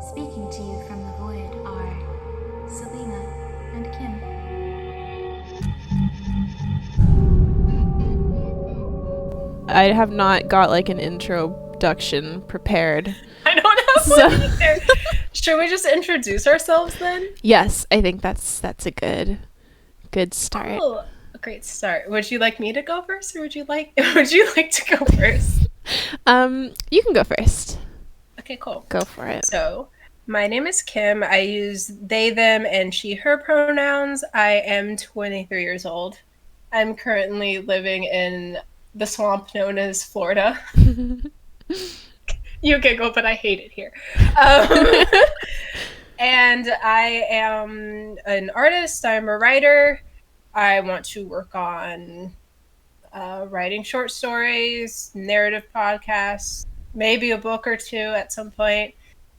Speaking to you from the void are Selena and Kim. I have not got like an introduction prepared. I don't have one either. Should we just introduce ourselves then? Yes, I think that's a good start. Oh, a great start. Would you like me to go first, or would you like to go first? You can go first. Okay, cool. Go for it. So, my name is Kim. I use they, them, and she, her pronouns. I am 23 years old. I'm currently living in the swamp known as Florida. You giggle, but I hate it here. And I am an artist. I'm a writer. I want to work on writing short stories, narrative podcasts, maybe a book or two at some point.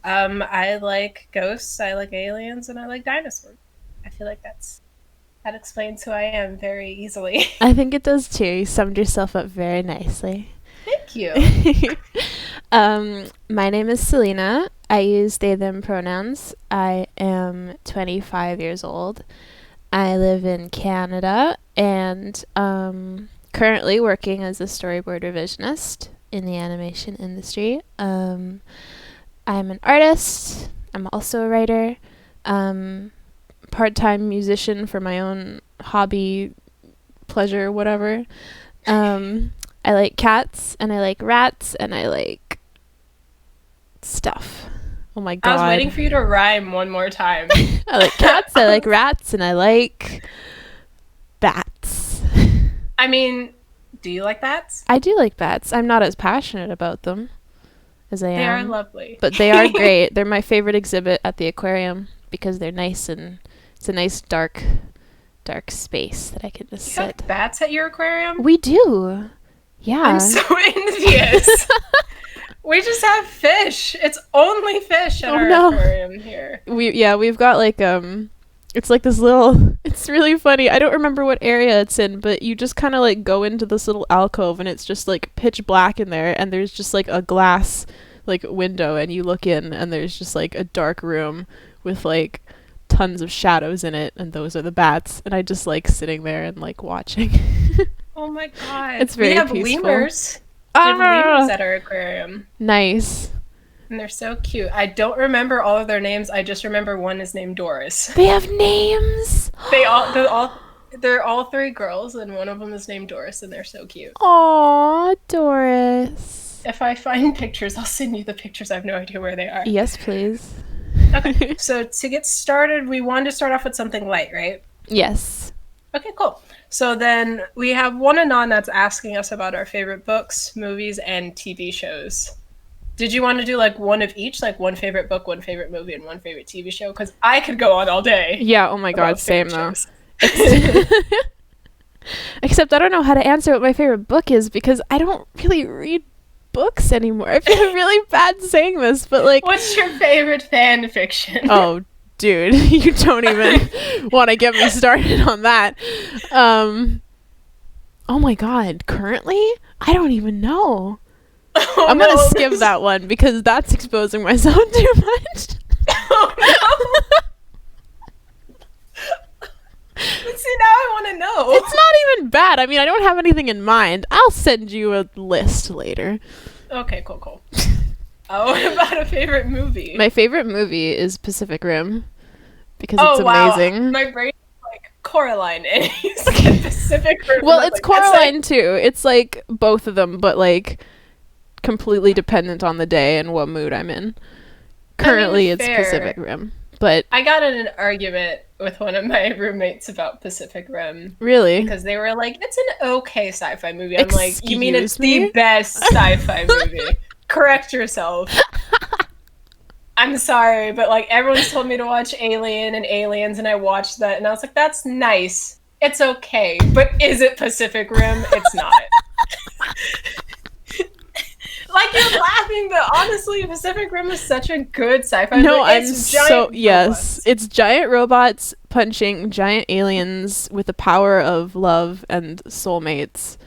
I like ghosts, I like aliens, and I like dinosaurs. I feel like that explains who I am very easily. I think it does too. You summed yourself up very nicely. Thank you. My name is Selena. I use they, them pronouns. I am 25 years old. I live in Canada and currently working as a storyboard revisionist in the animation industry. I'm an artist. I'm also a writer. Part-time musician for my own hobby, pleasure, whatever. I like cats, and I like rats, and I like stuff. Oh my god. I was waiting for you to rhyme one more time. I like cats, I like rats, and I like bats. I mean, do you like bats? I do like bats. I'm not as passionate about them as I am. They are lovely. But they are great. They're my favorite exhibit at the aquarium because they're nice, and it's a nice dark space that I can just You sit. have bats at your aquarium? We do. Yeah. I'm so envious. We just have fish. It's only fish at our aquarium here. We've got like it's like this little, it's really funny. I don't remember what area it's in, but you just kind of like go into this little alcove and it's just like pitch black in there, and there's just like a glass like window, and you look in and there's just like a dark room with like tons of shadows in it, and those are the bats, and I just like sitting there and like watching. Oh my god. It's very we have peaceful. lemurs. We have lemurs at our aquarium. Nice. And they're so cute. I don't remember all of their names. I just remember one is named Doris. They have names. They're all three girls, and one of them is named Doris, and they're so cute. Aw, Doris. If I find pictures, I'll send you the pictures. I have no idea where they are. Yes, please. Okay, so to get started, we wanted to start off with something light, right? Yes. Okay, cool. So then we have one anon that's asking us about our favorite books, movies, and TV shows. Did you want to do like one of each, like one favorite book, one favorite movie, and one favorite TV show? Because I could go on all day. Yeah, oh my god, same though. Except I don't know how to answer what my favorite book is because I don't really read books anymore. I feel really bad saying this, but like... What's your favorite fan fiction? Oh, dude, you don't even want to get me started on that. Oh my god, currently? I don't even know. Oh, I'm gonna skip that one because that's exposing myself too much. Oh no! See, now I want to know. It's not even bad. I mean, I don't have anything in mind. I'll send you a list later. Okay, cool. What about a favorite movie? My favorite movie is Pacific Rim because it's amazing. Wow. My brain is like Coraline and he's like Pacific Rim. Well, it's like, Coraline too. It's like both of them, but like completely dependent on the day and what mood I'm in. Currently, it's Pacific Rim. But I got in an argument with one of my roommates about Pacific Rim. Really? Because they were like, it's an okay sci-fi movie. I'm like, you mean it's the best sci-fi movie? Correct yourself. I'm sorry, but like everyone's told me to watch Alien and Aliens, and I watched that, and I was like, that's nice. It's okay. But is it Pacific Rim? It's not. Like, you're laughing, but honestly, Pacific Rim is such a good sci-fi movie. No, it's giant robots punching giant aliens with the power of love and soulmates.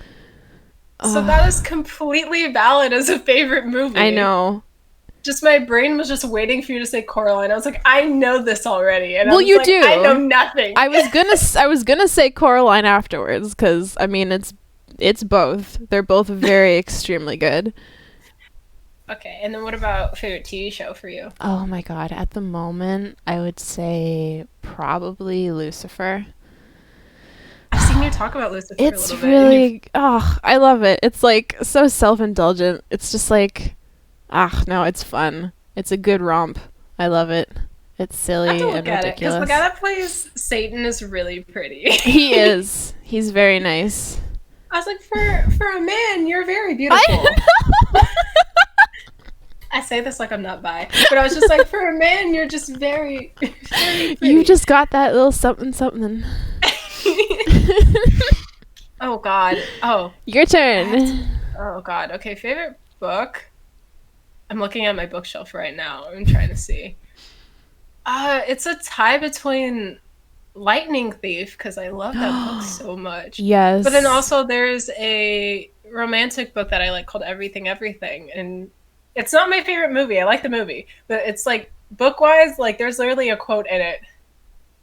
So that is completely valid as a favorite movie. I know. Just my brain was just waiting for you to say Coraline. I was like, I know this already. And Well, I was you like, do. I know nothing. I was gonna say Coraline afterwards because I mean it's both. They're both very extremely good. Okay, and then what about favorite TV show for you? Oh my god! At the moment, I would say probably Lucifer. I've seen you talk about Lucifer a It's little bit. really I love it. It's like so self-indulgent. It's just like no, it's fun. It's a good romp. I love it. It's I silly have to and look at it because ridiculous. the guy that plays Satan is really pretty. He is. He's very nice. I was like, for a man, you're very beautiful. I say this like I'm not bi, but I was just like, for a man, you're just very, very pretty. You just got that little something something. Oh God. Oh. Your turn. Oh God. Okay. Favorite book. I'm looking at my bookshelf right now. I'm trying to see. It's a tie between Lightning Thief because I love that book so much. Yes. But then also there's a romantic book that I like called Everything Everything, and it's not my favorite movie. I like the movie, but it's like book-wise, like there's literally a quote in it.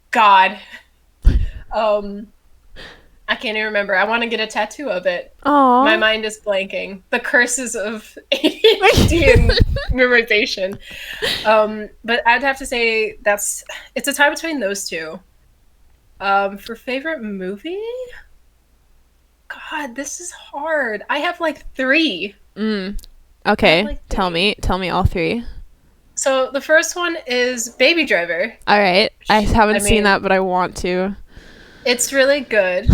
God. I can't even remember. I want to get a tattoo of it. Aww. My mind is blanking. The curses of ADHD and memorization. But I'd have to say it's a tie between those two. For favorite movie? God, this is hard. I have like 3. Okay, like tell me all 3. So the first one is Baby Driver. All right, I haven't seen that, but I want to. It's really good.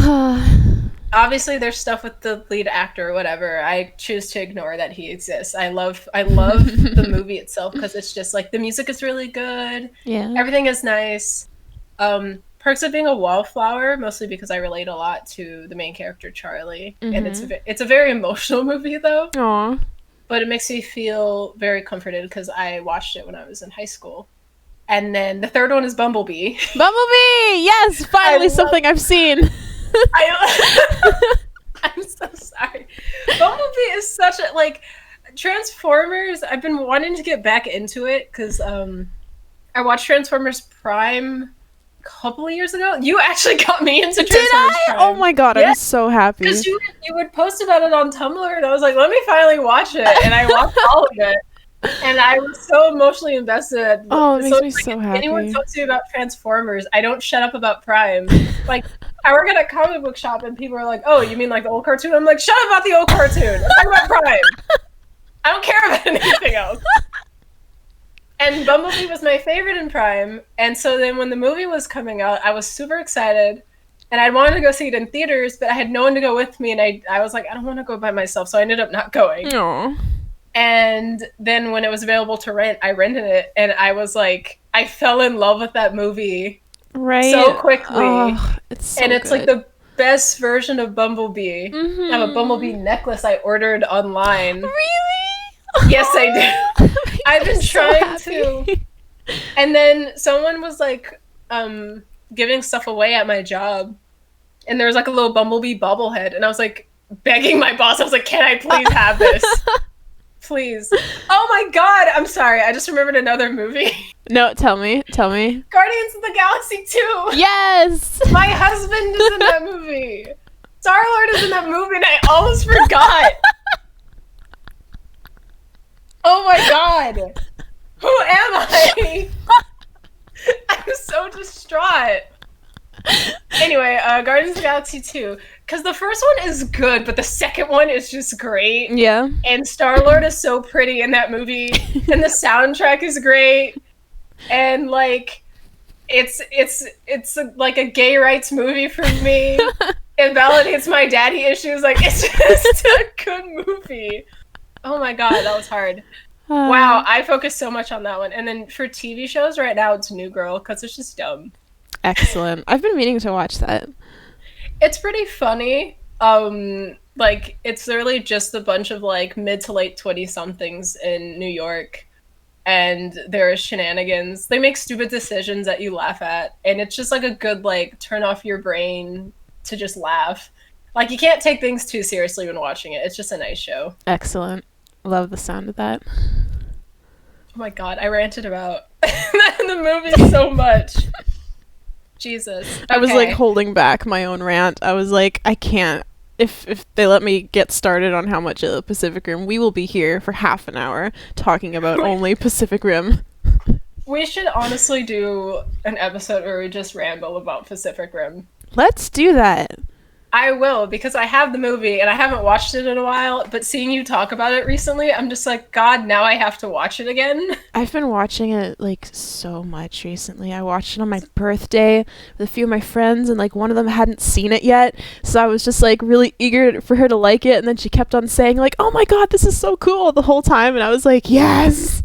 Obviously, there's stuff with the lead actor or whatever. I choose to ignore that he exists. I love the movie itself because it's just like the music is really good. Yeah. Everything is nice. Perks of Being a Wallflower, mostly because I relate a lot to the main character Charlie, and it's a very emotional movie though. Aww. But it makes me feel very comforted because I watched it when I was in high school. And then the third one is Bumblebee. Bumblebee! Yes, finally something I've seen. I'm so sorry. Bumblebee is such a, like, Transformers, I've been wanting to get back into it because I watched Transformers Prime a couple of years ago. You actually got me into Transformers Prime. Oh my god, I'm so happy. Because you would post about it on Tumblr, and I was like, let me finally watch it. And I watched all of it. And I was so emotionally invested. Oh, it makes me so happy. Anyone talks to you about Transformers, I don't shut up about Prime. Like, I work at a comic book shop, and people are like, oh, you mean like the old cartoon? I'm like, shut up about the old cartoon. Let's talk about Prime. I don't care about anything else. And Bumblebee was my favorite in Prime. And so then when the movie was coming out, I was super excited. And I wanted to go see it in theaters, but I had no one to go with me. And I was like, I don't want to go by myself. So I ended up not going. Aww. And then when it was available to rent, I rented it. And I was like, I fell in love with that movie so quickly. Oh, it's so it's good. like the best version of Bumblebee. I have a Bumblebee necklace I ordered online. Really? Yes, I do. I've been trying to. And then someone was like giving stuff away at my job. And there was like a little Bumblebee bobblehead. And I was like begging my boss. I was like, can I please have this? Please. Oh my god, I'm sorry. I just remembered another movie. No, tell me. Guardians of the Galaxy 2. Yes! My husband is in that movie. Star-Lord is in that movie and I almost forgot. Oh my god. Who am I? I'm so distraught. Anyway, Guardians of the Galaxy 2. Because the first one is good, but the second one is just great. Yeah. And Star-Lord is so pretty in that movie. And the soundtrack is great. And, like, it's like a gay rights movie for me. It validates my daddy issues. Like, it's just a good movie. Oh my god, that was hard. Wow, I focused so much on that one. And then for TV shows right now, it's New Girl, because it's just dumb. Excellent. I've been meaning to watch that. It's pretty funny. Like, it's literally just a bunch of, like, mid to late 20-somethings in New York. And there are shenanigans. They make stupid decisions that you laugh at. And it's just, like, a good, like, turn off your brain to just laugh. Like, you can't take things too seriously when watching it. It's just a nice show. Excellent. Love the sound of that. my god, I ranted about the movie so much. Jesus. I was like Okay. holding back my own rant. I was like, I can't. If they let me get started on how much of the Pacific Rim, we will be here for half an hour talking about only Pacific Rim. We should honestly do an episode where we just ramble about Pacific Rim. Let's do that. I will, because I have the movie and I haven't watched it in a while, but seeing you talk about it recently, I'm just like, God, now I have to watch it again. I've been watching it like so much recently. I watched it on my birthday with a few of my friends, and like one of them hadn't seen it yet, so I was just like really eager for her to like it, and then she kept on saying like, "Oh my god, this is so cool" the whole time, and I was like, "Yes.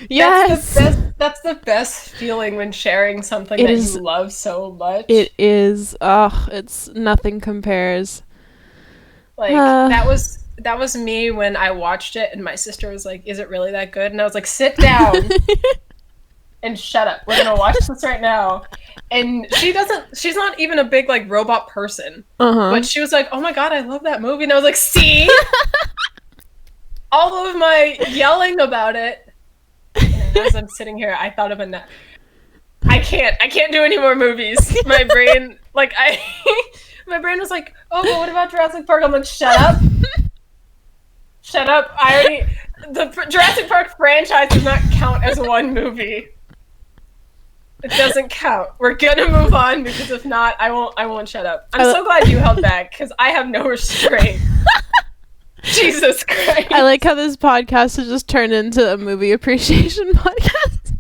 Yes." That's the best feeling when sharing something It that is- you love so much. It is. It's nothing compares. Like that was me when I watched it and my sister was like, "Is it really that good?" And I was like, "Sit down and shut up. We're going to watch this right now." And she's not even a big like robot person. But she was like, "Oh my god, I love that movie." And I was like, "See?" All of my yelling about it. And as I'm sitting here, I thought of I can't do any more movies. My brain my brain was like, "Oh, but what about Jurassic Park?" I'm like, "Shut up." Shut up. The Jurassic Park franchise does not count as one movie. It doesn't count. We're gonna move on, because if not, I won't shut up. I'm so glad you held back, because I have no restraint. Jesus Christ. I like how this podcast has just turned into a movie appreciation podcast.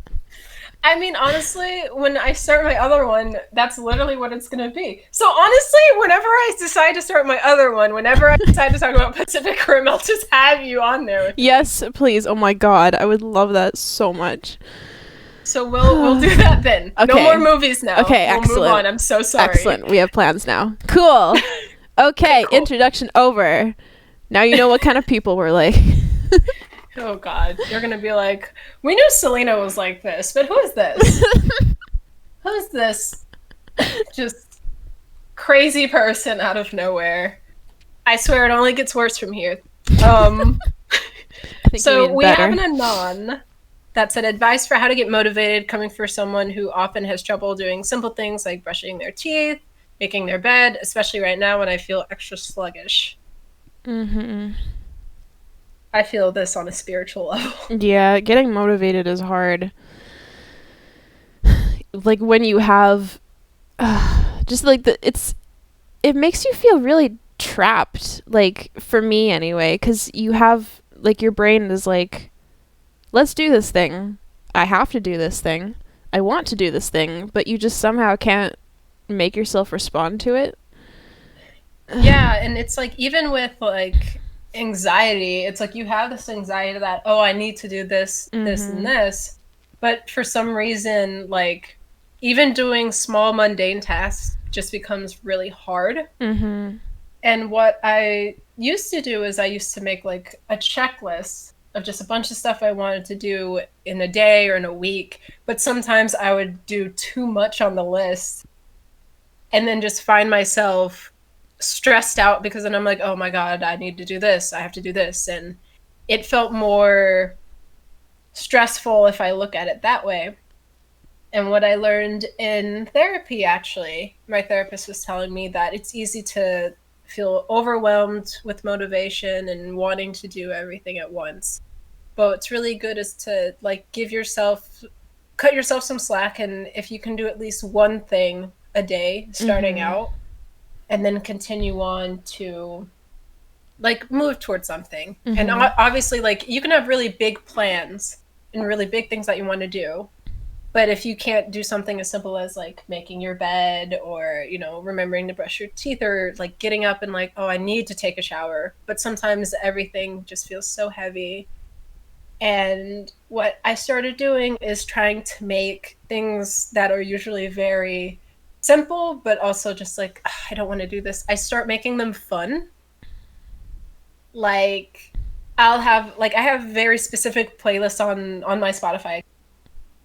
I mean, honestly, when I start my other one, that's literally what it's going to be. So honestly, whenever I decide to start my other one, whenever I decide to talk about Pacific Rim, I'll just have you on there. Yes, please. Oh my god, I would love that so much. So we'll do that then. Okay. No more movies now. Okay, we'll excellent. move on. I'm so sorry. Excellent. We have plans now. Cool. Okay, Cool. Introduction over. Now you know what kind of people we're like. Oh god, you're gonna be like, "We knew Selena was like this, but who is this? Who's this just crazy person out of nowhere?" I swear it only gets worse from here. I think So you mean we better. have an anon that said advice for how to get motivated, coming from someone who often has trouble doing simple things like brushing their teeth, making their bed, especially right now when I feel extra sluggish. Mm-hmm. I feel this on a spiritual level. Yeah, getting motivated is hard. Like when you have just like it makes you feel really trapped, like for me anyway, cuz you have like your brain is like, let's do this thing. I have to do this thing. I want to do this thing, but you just somehow can't make yourself respond to it. Yeah, and it's like even with like anxiety, it's like you have this anxiety that, oh, I need to do this, this, and this. But for some reason, like even doing small mundane tasks just becomes really hard. Mm-hmm. And what I used to do is I used to make like a checklist of just a bunch of stuff I wanted to do in a day or in a week. But sometimes I would do too much on the list and then just find myself stressed out, because then I'm like, oh my god, I need to do this, I have to do this. And it felt more stressful if I look at it that way. And what I learned in therapy, actually, my therapist was telling me that it's easy to feel overwhelmed with motivation and wanting to do everything at once. But what's really good is to like cut yourself some slack, and if you can do at least one thing a day starting out, and then continue on to like move towards something. And obviously, like you can have really big plans and really big things that you want to do, but if you can't do something as simple as like making your bed, or remembering to brush your teeth, or like getting up and like, oh, I need to take a shower, but sometimes everything just feels so heavy. And what I started doing is trying to make things that are usually very simple, but also just like, I don't want to do this. I start making them fun. Like I have very specific playlists on my Spotify,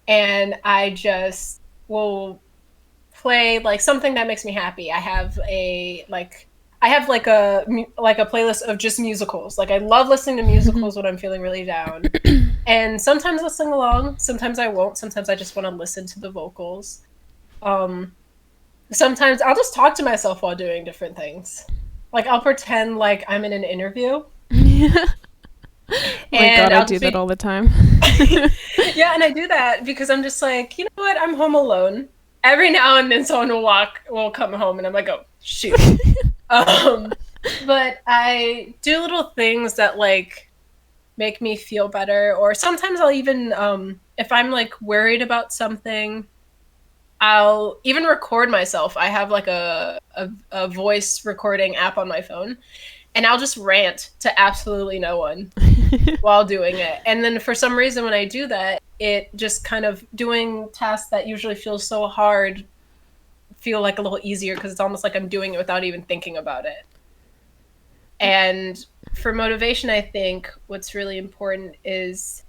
and I just will play like something that makes me happy. I have a playlist of just musicals. Like I love listening to musicals when I'm feeling really down. And sometimes I'll sing along, sometimes I won't, sometimes I just want to listen to the vocals. Sometimes I'll just talk to myself while doing different things. Like I'll pretend like I'm in an interview. Oh my god, I do that all the time. Yeah, and I do that because I'm just like, you know what? I'm home alone. Every now and then someone will come home and I'm like, oh, shoot. But I do little things that like make me feel better. Or sometimes I'll even, if I'm like worried about something, I'll even record myself. I have like a voice recording app on my phone, and I'll just rant to absolutely no one while doing it. And then for some reason, when I do that, it just kind of doing tasks that usually feel so hard feel like a little easier because it's almost like I'm doing it without even thinking about it. And for motivation, I think what's really important is,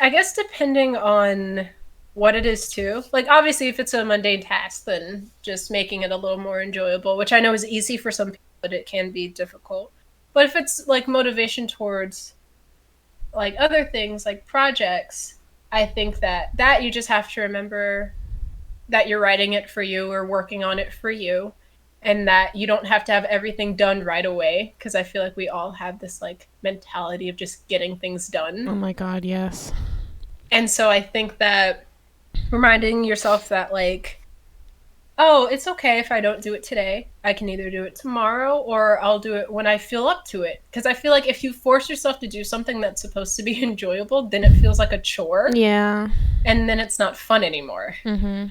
I guess, depending on what it is too. Like obviously if it's a mundane task, then just making it a little more enjoyable, which I know is easy for some people, but it can be difficult. But if it's like motivation towards like other things like projects, I think that you just have to remember that you're writing it for you or working on it for you, and that you don't have to have everything done right away, because I feel like we all have this like mentality of just getting things done. Oh my god, yes. And so I think that reminding yourself that like, oh, it's okay if I don't do it today. I can either do it tomorrow or I'll do it when I feel up to it. Because I feel like if you force yourself to do something that's supposed to be enjoyable, then it feels like a chore. Yeah. And then it's not fun anymore. Mm-hmm.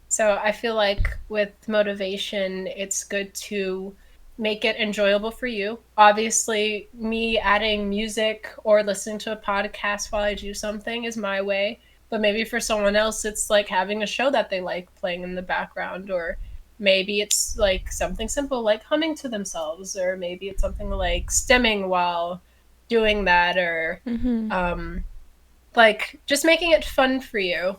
So I feel like with motivation, it's good to make it enjoyable for you. Obviously, me adding music or listening to a podcast while I do something is my way. But maybe for someone else, it's like having a show that they like playing in the background, or maybe it's like something simple like humming to themselves, or maybe it's something like stimming while doing that, or like just making it fun for you.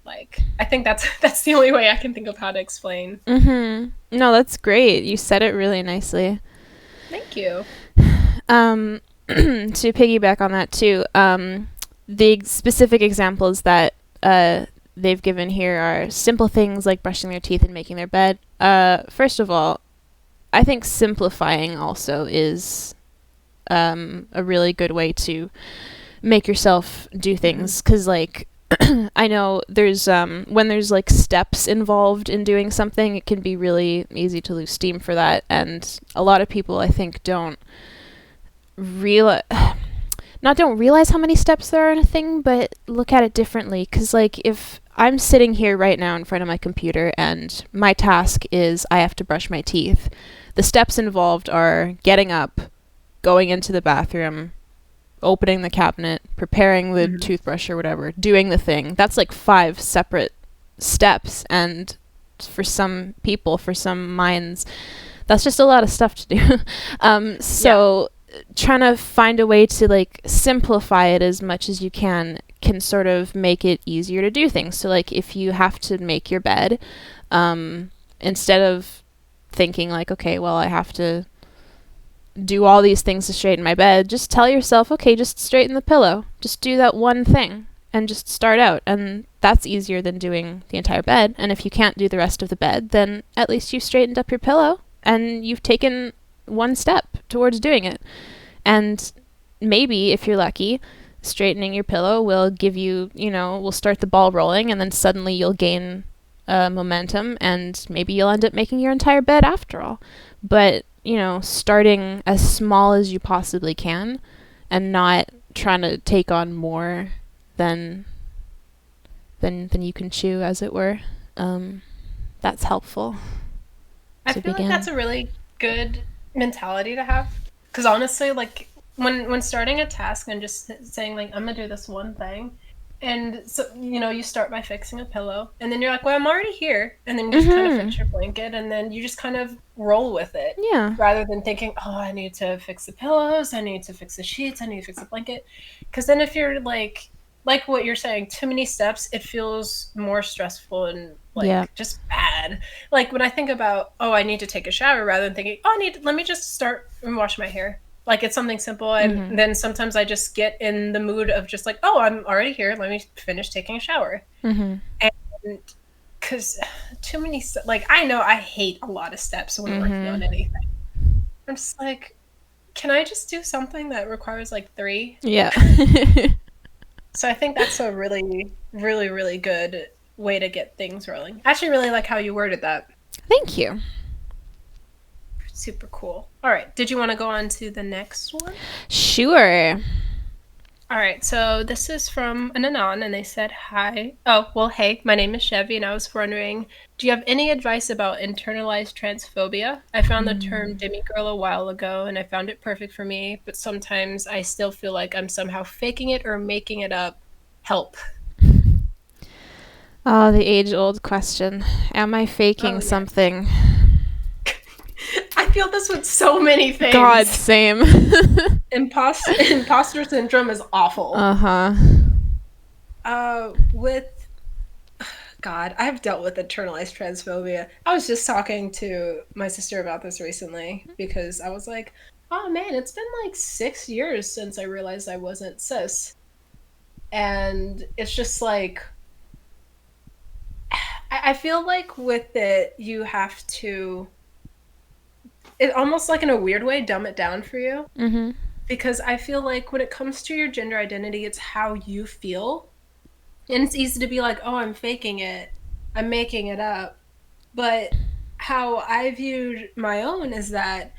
Like I think that's the only way I can think of how to explain. No, that's great. You said it really nicely. Thank you. To piggyback on that too, the specific examples that they've given here are simple things like brushing their teeth and making their bed. First of all, I think simplifying also is a really good way to make yourself do things, because like I know there's when there's like steps involved in doing something, it can be really easy to lose steam for that, and a lot of people I think don't realize how many steps there are in a thing, but look at it differently. Because like if I'm sitting here right now in front of my computer and my task is I have to brush my teeth, the steps involved are getting up, going into the bathroom, opening the cabinet, preparing the toothbrush or whatever, doing the thing. That's like 5 separate steps, and for some people, for some minds, that's just a lot of stuff to do. Trying to find a way to like simplify it as much as you can sort of make it easier to do things. So like if you have to make your bed, instead of thinking like, okay, well, I have to do all these things to straighten my bed, just tell yourself, okay, just straighten the pillow. Just do that one thing and just start out. And that's easier than doing the entire bed. And if you can't do the rest of the bed, then at least you've straightened up your pillow and you've taken one step towards doing it. And maybe if you're lucky, straightening your pillow will give you, will start the ball rolling, and then suddenly you'll gain momentum, and maybe you'll end up making your entire bed after all. But starting as small as you possibly can and not trying to take on more than you can chew, as it were, that's helpful. I feel like that's a really good mentality to have, because honestly, like when starting a task and just saying like, I'm gonna do this one thing, and so you start by fixing a pillow, and then you're like, well, I'm already here, and then you just kind of fix your blanket, and then you just kind of roll with it, rather than thinking, oh, I need to fix the pillows, I need to fix the sheets, I need to fix the blanket. Because then if you're like what you're saying, too many steps, it feels more stressful and just bad. Like when I think about, oh, I need to take a shower, rather than thinking, oh, let me just start and wash my hair. Like, it's something simple, and then sometimes I just get in the mood of just like, oh, I'm already here. Let me finish taking a shower. And because too many, like, I know I hate a lot of steps when working on anything. I'm just like, can I just do something that requires like 3? Yeah. So I think that's a really, really, really good way to get things rolling. I actually really like how you worded that. Thank you. Super cool. All right. Did you want to go on to the next one? Sure. All right. So this is from an Anon, and they said, hi. Oh, well, hey, my name is Chevy, and I was wondering, do you have any advice about internalized transphobia? I found the term demigirl a while ago, and I found it perfect for me, but sometimes I still feel like I'm somehow faking it or making it up. Help. Oh, the age-old question. Am I faking something? I feel this with so many things. God, same. Imposter syndrome is awful. With God, I've dealt with internalized transphobia. I was just talking to my sister about this recently because I was like, oh man, it's been like 6 years since I realized I wasn't cis. And it's just like, I feel like with it, you have to, it almost like in a weird way, dumb it down for you. Because I feel like when it comes to your gender identity, it's how you feel. And it's easy to be like, oh, I'm faking it. I'm making it up. But how I viewed my own is that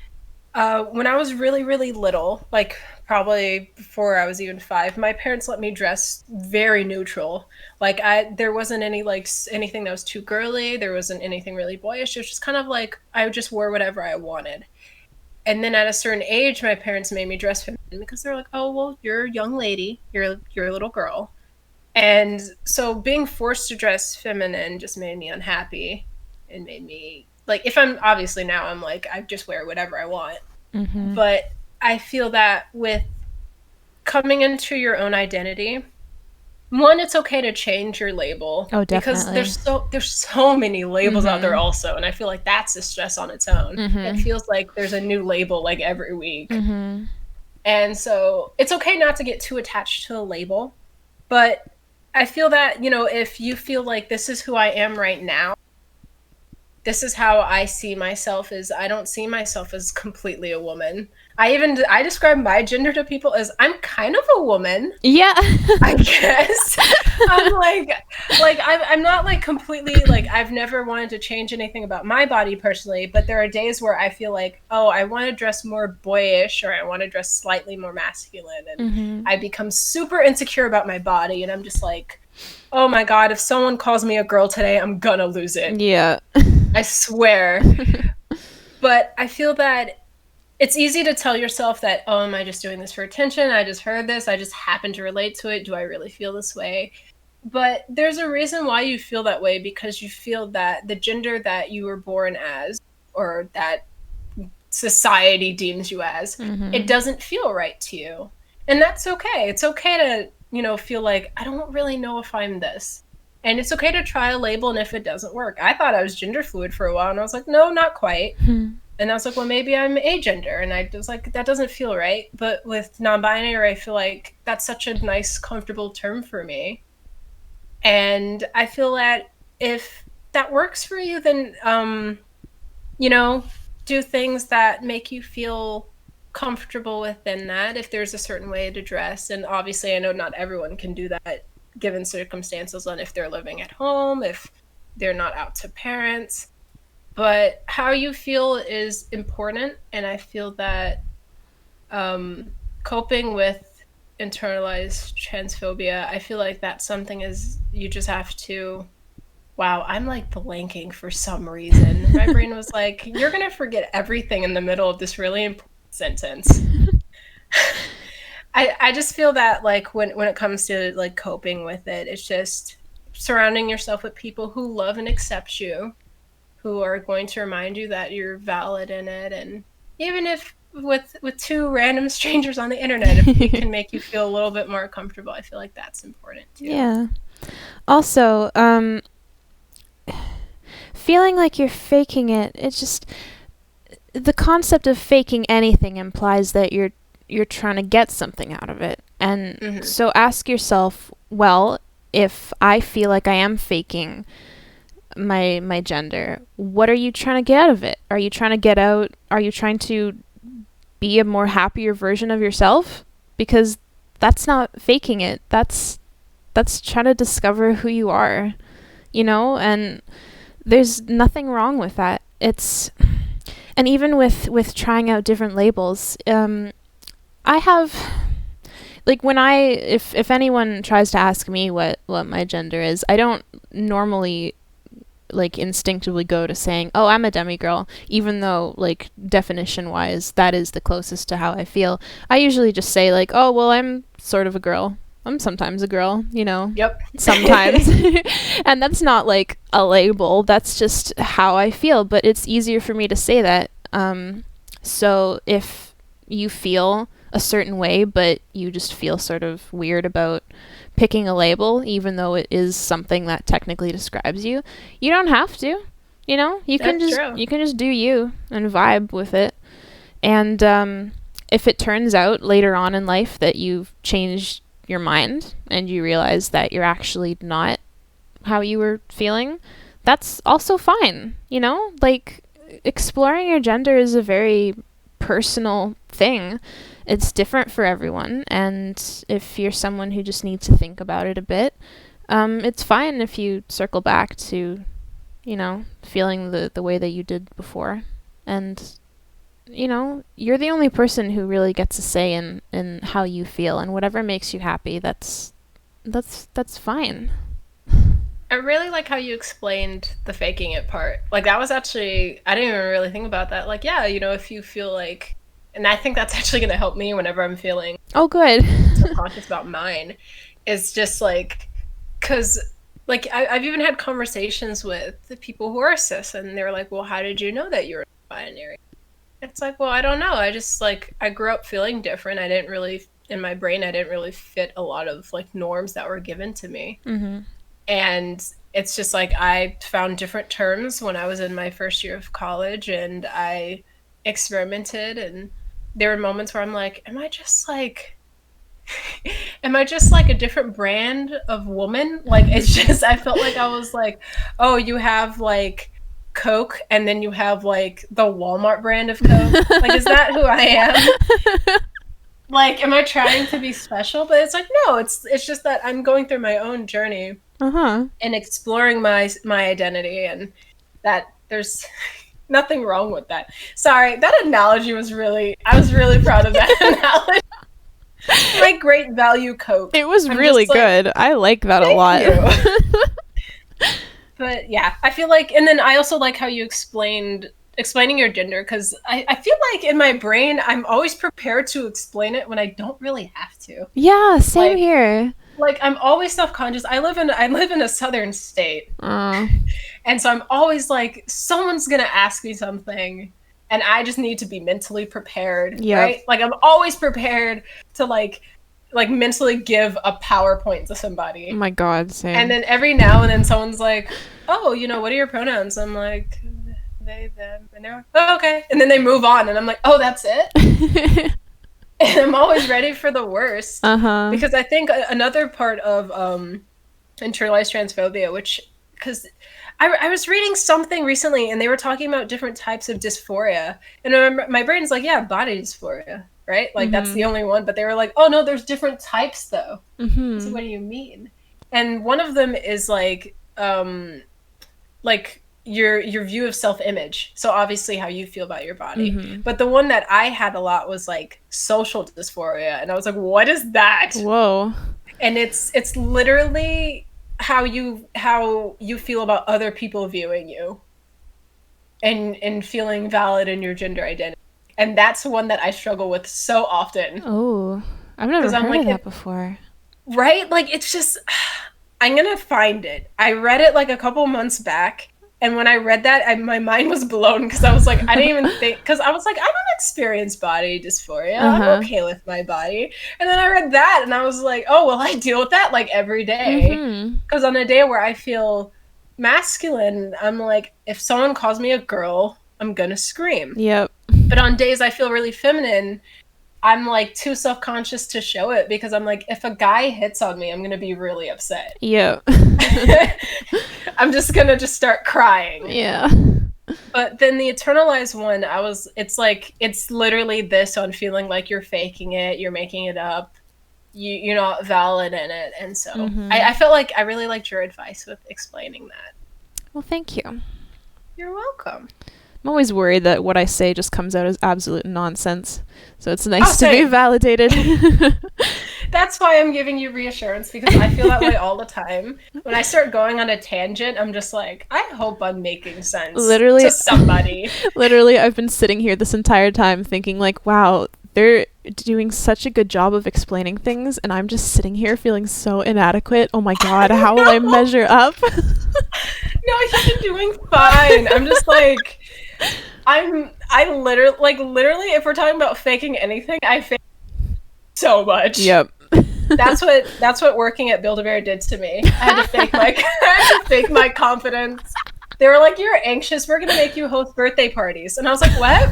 when I was really, really little, like probably before I was even 5, my parents let me dress very neutral. Like there wasn't any like anything that was too girly. There wasn't anything really boyish. It was just kind of like I just wore whatever I wanted. And then at a certain age, my parents made me dress feminine because they're like, oh, well, you're a young lady. You're a little girl. And so being forced to dress feminine just made me unhappy and made me like, if I'm obviously now I'm like, I just wear whatever I want. But I feel that with coming into your own identity, one, it's okay to change your label. Oh, definitely. Because there's so many labels out there also. And I feel like that's a stress on its own. It feels like there's a new label like every week. And so it's okay not to get too attached to a label. But I feel that, you know, if you feel like this is who I am right now, this is how I see myself, is I don't see myself as completely a woman. I describe my gender to people as I'm kind of a woman. Yeah. I guess. I'm I'm not like completely like, I've never wanted to change anything about my body personally, but there are days where I feel like, oh, I want to dress more boyish or I want to dress slightly more masculine. And I become super insecure about my body. And I'm just like, oh my God, if someone calls me a girl today, I'm gonna lose it. Yeah. I swear. But I feel that it's easy to tell yourself that, oh, am I just doing this for attention? I just heard this. I just happen to relate to it. Do I really feel this way? But there's a reason why you feel that way, because you feel that the gender that you were born as, or that society deems you as, it doesn't feel right to you. And that's okay. It's okay to, you know, feel like, I don't really know if I'm this. And it's okay to try a label, and if it doesn't work. I thought I was gender fluid for a while, and I was like, no, not quite. And I was like, well, maybe I'm agender. And I was like, that doesn't feel right. But with non-binary, I feel like that's such a nice, comfortable term for me. And I feel that if that works for you, then, you know, do things that make you feel comfortable within that. If there's a certain way to dress. And obviously, I know not everyone can do that given circumstances on if they're living at home, if they're not out to parents. But how you feel is important, and I feel that coping with internalized transphobia, I feel like that's something is you just have to, wow, I'm like blanking for some reason. My brain was like, you're going to forget everything in the middle of this really important sentence. I just feel that like when it comes to like coping with it, it's just surrounding yourself with people who love and accept you, who are going to remind you that you're valid in it. And even if with 2 random strangers on the internet, if it can make you feel a little bit more comfortable, I feel like that's important too. Yeah. Also, feeling like you're faking it, it's just, the concept of faking anything implies that you're trying to get something out of it. And so ask yourself, well, if I feel like I am faking my gender, what are you trying to get out of it? Are you trying to be a more happier version of yourself? Because that's not faking it. That's trying to discover who you are, and there's nothing wrong with that. And even with trying out different labels, I have, like, if anyone tries to ask me what my gender is, I don't normally like instinctively go to saying, oh, I'm a demigirl, even though, like, definition wise that is the closest to how I feel. I usually just say, like, oh, well, I'm sort of a girl, I'm sometimes a girl, Yep. Sometimes. And that's not like a label, that's just how I feel, but it's easier for me to say that. So if you feel a certain way, but you just feel sort of weird about picking a label, even though it is something that technically describes you, you don't have to. You can just do you and vibe with it. And if it turns out later on in life that you've changed your mind and you realize that you're actually not how you were feeling, that's also fine. Like, exploring your gender is a very personal thing. It's different for everyone, and if you're someone who just needs to think about it a bit, it's fine if you circle back to, feeling the way that you did before. And, you're the only person who really gets a say in how you feel, and whatever makes you happy, that's fine. I really like how you explained the faking it part. Like, that was actually, I didn't even really think about that. Like, yeah, if you feel like, and I think that's actually going to help me whenever I'm feeling good subconscious about mine. It's just like, because, like, I've even had conversations with the people who are cis, and they're like, well, how did you know that you were binary? It's like, well, I don't know. I just, like, I grew up feeling different. In my brain, I didn't really fit a lot of, like, norms that were given to me. And it's just like, I found different terms when I was in my first year of college, and I experimented, and there were moments where I'm like, am I just like a different brand of woman? Like, it's just, I felt like I was like, oh, you have like Coke, and then you have like the Walmart brand of Coke. Like, is that who I am? Like, am I trying to be special? But it's like, no, it's just that I'm going through my own journey and exploring my identity, and that there's nothing wrong with that. Sorry, that analogy was I was really proud of that analogy. Like, great value Coke. It was really good. I like that a lot. But yeah, I feel like, and then I also like how you explaining your gender, because I feel like in my brain I'm always prepared to explain it when I don't really have to. Yeah, same here. Like, I'm always self-conscious. I live in a southern state. And so I'm always like, someone's gonna ask me something, and I just need to be mentally prepared. Yep. Right? Like, I'm always prepared to like mentally give a PowerPoint to somebody. Oh my god, same. And then every now and then someone's like, oh, what are your pronouns? I'm like, they, them, and they're like, oh, okay. And then they move on, and I'm like, oh, that's it? And I'm always ready for the worst. Because I think another part of internalized transphobia, because I was reading something recently, and they were talking about different types of dysphoria. And I remember, my brain's like, yeah, body dysphoria, right? Like, that's the only one. But they were like, oh, no, there's different types, though. So what do you mean? And one of them is like your view of self-image. So obviously how you feel about your body. But the one that I had a lot was like social dysphoria, and I was like, what is that? Whoa. And it's literally how you feel about other people viewing you and feeling valid in your gender identity. And that's one that I struggle with so often. Oh, I've never heard of that before. Right? Like, it's just, I'm gonna find it. I read it like a couple months back, and when I read that, my mind was blown, because I was like, I didn't even think, because I was like, I don't experience body dysphoria. I'm okay with my body. And then I read that, and I was like, oh, well, I deal with that like every day. Because on a day where I feel masculine, I'm like, if someone calls me a girl, I'm gonna scream. Yep. But on days I feel really feminine, I'm like too self-conscious to show it because I'm like, if a guy hits on me, I'm gonna be really upset. Yep. I'm just gonna start crying. Yeah. But then the Internalized one, it's literally this on feeling like you're faking it, you're making it up, you're not valid in it. And so I felt like I really liked your advice with explaining that. Well, thank you. You're welcome. I'm always worried that what I say just comes out as absolute nonsense. So it's nice to be same. validated. That's why I'm giving you reassurance, because I feel that way all the time. When I start going on a tangent, I'm just like, I hope I'm making sense to somebody. Literally, I've been sitting here this entire time thinking like, wow, they're doing such a good job of explaining things, and I'm just sitting here feeling so inadequate. Oh my god, how will I measure up? No, you've been doing fine. I'm just like, I literally, if we're talking about faking anything, I fake so much. Yep. That's what working at Build-A-Bear did to me. I had to fake my confidence. They were like, "You're anxious. We're gonna make you host birthday parties," and I was like, "What?"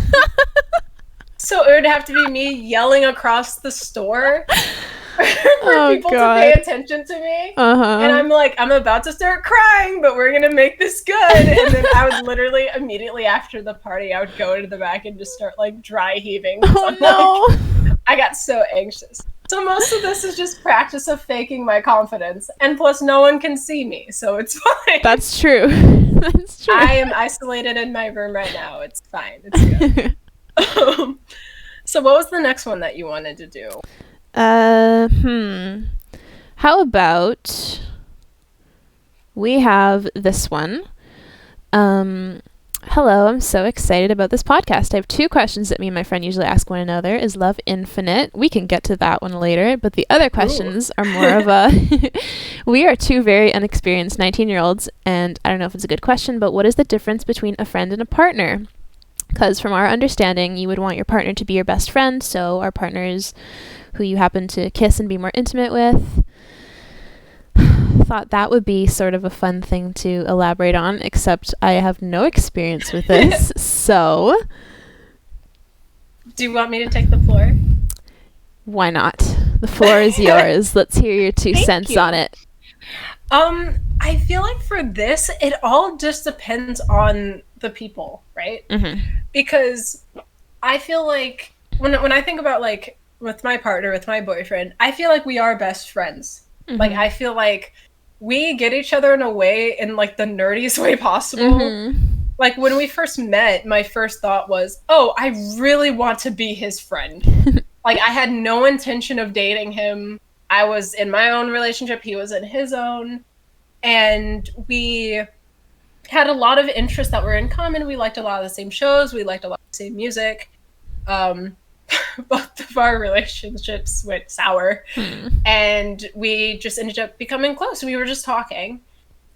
So it would have to be me yelling across the store for people to pay attention to me. And I'm like, I'm about to start crying, but we're gonna make this good. And then I would literally immediately after the party, I would go into the back and just start like dry heaving. Oh no! I got so anxious. So most of this is just practice of faking my confidence, and plus no one can see me, so it's fine. That's true. That's true. I am isolated in my room right now. It's fine. It's good. So what was the next one that you wanted to do? How about we have this one? Hello, I'm so excited about this podcast. I have 2 questions that me and my friend usually ask one another. Is love infinite? We can get to that one later, but the other questions are more of a... We are 2 very inexperienced 19-year-olds, and I don't know if it's a good question, but what is the difference between a friend and a partner? Because from our understanding, you would want your partner to be your best friend, so our partners who you happen to kiss and be more intimate with. Thought that would be sort of a fun thing to elaborate on, except I have no experience with this, so... Do you want me to take the floor? Why not? The floor is yours. Let's hear your 2 cents on it. I feel like for this, it all just depends on the people, right? Mm-hmm. Because I feel like when I think about like with my partner, with my boyfriend, I feel like we are best friends. Mm-hmm. Like I feel like we get each other in a way, in like the nerdiest way possible. Mm-hmm. Like when we first met, my first thought was, oh, I really want to be his friend. Like I had no intention of dating him. I was in my own relationship. He was in his own. And we had a lot of interests that were in common. We liked a lot of the same shows. We liked a lot of the same music. Both of our relationships went sour. And we just ended up becoming close. We were just talking.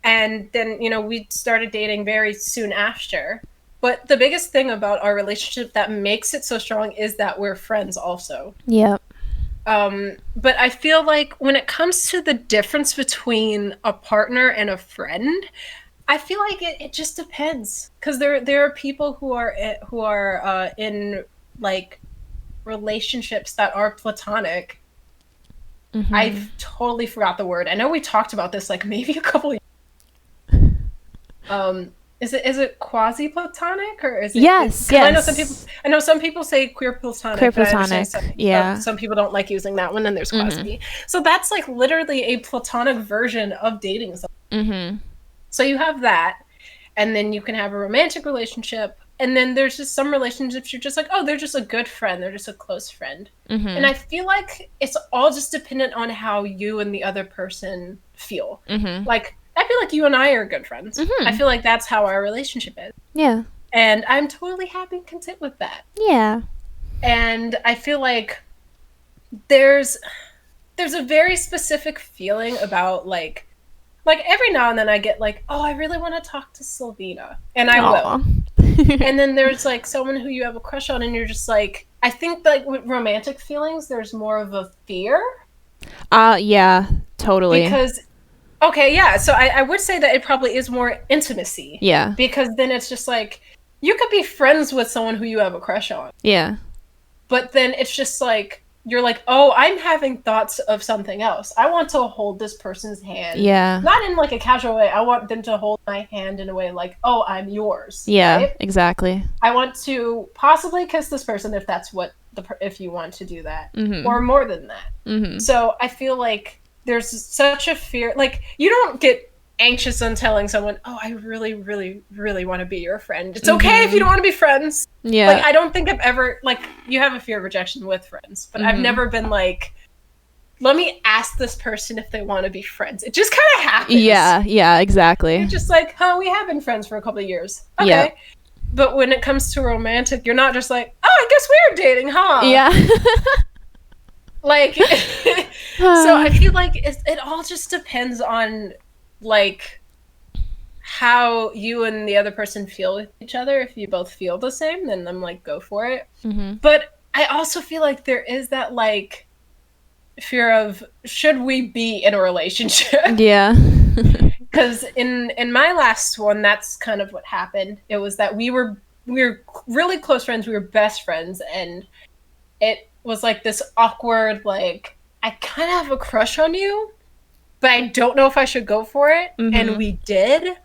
And then, we started dating very soon after. But the biggest thing about our relationship that makes it so strong is that we're friends also. Yep. But I feel like when it comes to the difference between a partner and a friend, I feel like it just depends. Because there are people who are in like relationships that are platonic. Mm-hmm. I totally forgot the word. I know we talked about this like maybe a couple. Is it quasi platonic or is it? Yes. I know some people say queer platonic. Queer platonic. Yeah. Some people don't like using that one, and there's quasi. Mm-hmm. So that's like literally a platonic version of dating someone. Mm-hmm. So you have that, and then you can have a romantic relationship, and then there's just some relationships you're just like, oh, they're just a good friend, they're just a close friend. Mm-hmm. And I feel like it's all just dependent on how you and the other person feel. Mm-hmm. Like I feel like you and I are good friends. Mm-hmm. I feel like that's how our relationship is. Yeah. And I'm totally happy and content with that. Yeah. And I feel like there's a very specific feeling about like every now and then I get like, oh, I really want to talk to Selena. And I will. And then there's like someone who you have a crush on and you're just like, I think like with romantic feelings, there's more of a fear. Yeah, totally. Because, okay, yeah. So I would say that it probably is more intimacy. Yeah. Because then it's just like, you could be friends with someone who you have a crush on. Yeah. But then it's just like, you're like, oh, I'm having thoughts of something else. I want to hold this person's hand. Yeah. Not in like a casual way. I want them to hold my hand in a way like, oh, I'm yours. Yeah, right? exactly. I want to possibly kiss this person if that's what if you want to do that, Mm-hmm. or more than that. Mm-hmm. So I feel like there's such a fear. Like, you don't get anxious on telling someone, oh, I really, really, really want to be your friend. It's okay if you don't want to be friends. Yeah. Like, I don't think I've ever, like, you have a fear of rejection with friends, but I've never been like, let me ask this person if they want to be friends. It just kind of happens. Yeah, exactly. You're just like, huh, we have been friends for a couple of years. Okay. Yep. But when it comes to romantic, you're not just like, oh, I guess we're dating, huh? Yeah. Like, so I feel like it all just depends on, like, how you and the other person feel with each other. If you both feel the same, then I'm like, go for it. Mm-hmm. But I also feel like there is that, like, fear of, should we be in a relationship? Yeah. Because in my last one, that's kind of what happened. It was that we were really close friends. We were best friends, and it was like this awkward, like, I kind of have a crush on you, but I don't know if I should go for it. Mm-hmm. And we did,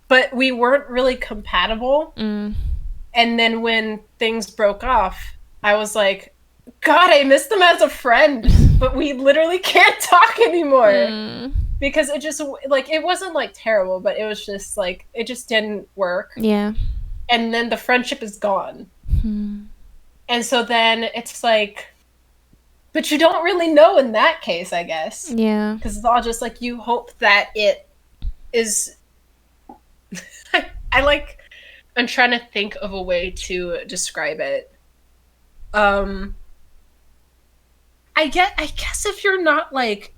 but we weren't really compatible. Mm. And then when things broke off, I was like, God, I miss them as a friend, but we literally can't talk anymore. Mm. Because it just, like, it wasn't, like, terrible, but it was just, like, it just didn't work. Yeah. And then the friendship is gone. Mm. And so then it's like, but you don't really know in that case, I guess. Yeah. Because it's all just, like, you hope that it is... I'm trying to think of a way to describe it. I guess if you're not, like...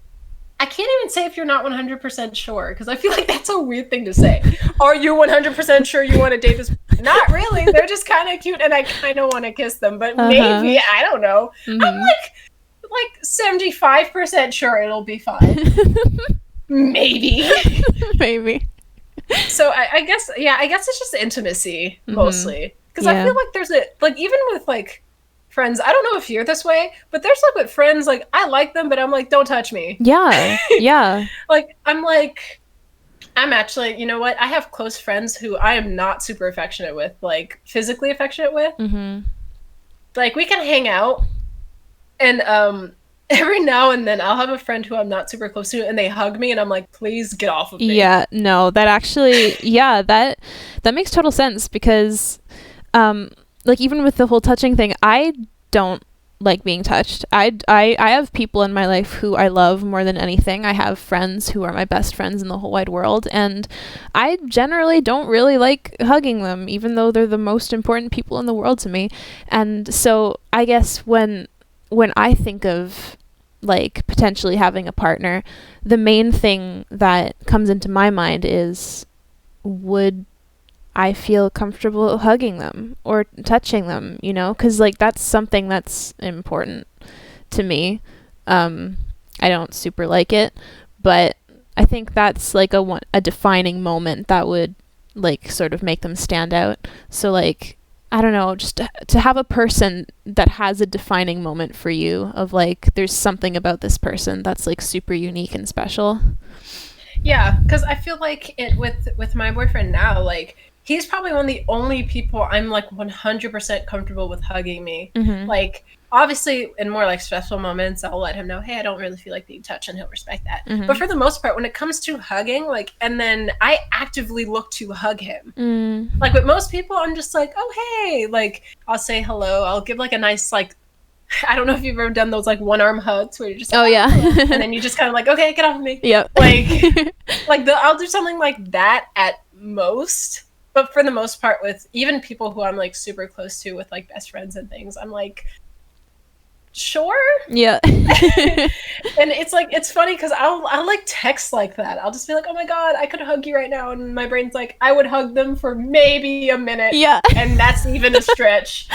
I can't even say if you're not 100% sure, because I feel like that's a weird thing to say. Are you 100% sure you want to date this? Not really. They're just kind of cute, and I kind of want to kiss them. But maybe, I don't know. Mm-hmm. I'm like 75% sure it'll be fine. Maybe. Maybe. So I guess it's just intimacy mostly, because I feel like there's even with like friends, I don't know if you're this way, but there's like with friends, like I like them, but I'm like, don't touch me. Yeah. Like I'm actually, you know what? I have close friends who I am not super affectionate with, like physically affectionate with. Mm-hmm. Like we can hang out, and every now and then I'll have a friend who I'm not super close to, and they hug me, and I'm like, please get off of me. Yeah. No, that actually, that makes total sense, because like even with the whole touching thing, I don't like being touched. I have people in my life who I love more than anything. I have friends who are my best friends in the whole wide world, and I generally don't really like hugging them, even though they're the most important people in the world to me. And so I guess when I think of like potentially having a partner, the main thing that comes into my mind is, would I feel comfortable hugging them or touching them, you know? Because, like, that's something that's important to me. I don't super like it, but I think that's, like, a defining moment that would, like, sort of make them stand out. So, like, I don't know, just to have a person that has a defining moment for you of, like, there's something about this person that's, like, super unique and special. Yeah, because I feel like it with my boyfriend now, like, he's probably one of the only people I'm like 100% comfortable with hugging me. Mm-hmm. Like, obviously, in more like stressful moments, I'll let him know, hey, I don't really feel like being touched, and he'll respect that. Mm-hmm. But for the most part, when it comes to hugging, like, and then I actively look to hug him. Mm. Like with most people, I'm just like, oh, hey, like, I'll say hello. I'll give like a nice, like, I don't know if you've ever done those like one arm hugs where you're just, oh yeah, and then you just kind of like, okay, get off of me. Yep. Like I'll do something like that at most. But for the most part, with even people who I'm like super close to, with like best friends and things, I'm like, sure. Yeah. And it's like, it's funny because I'll like text like that. I'll just be like, oh my God, I could hug you right now. And my brain's like, I would hug them for maybe a minute. Yeah. And that's even a stretch.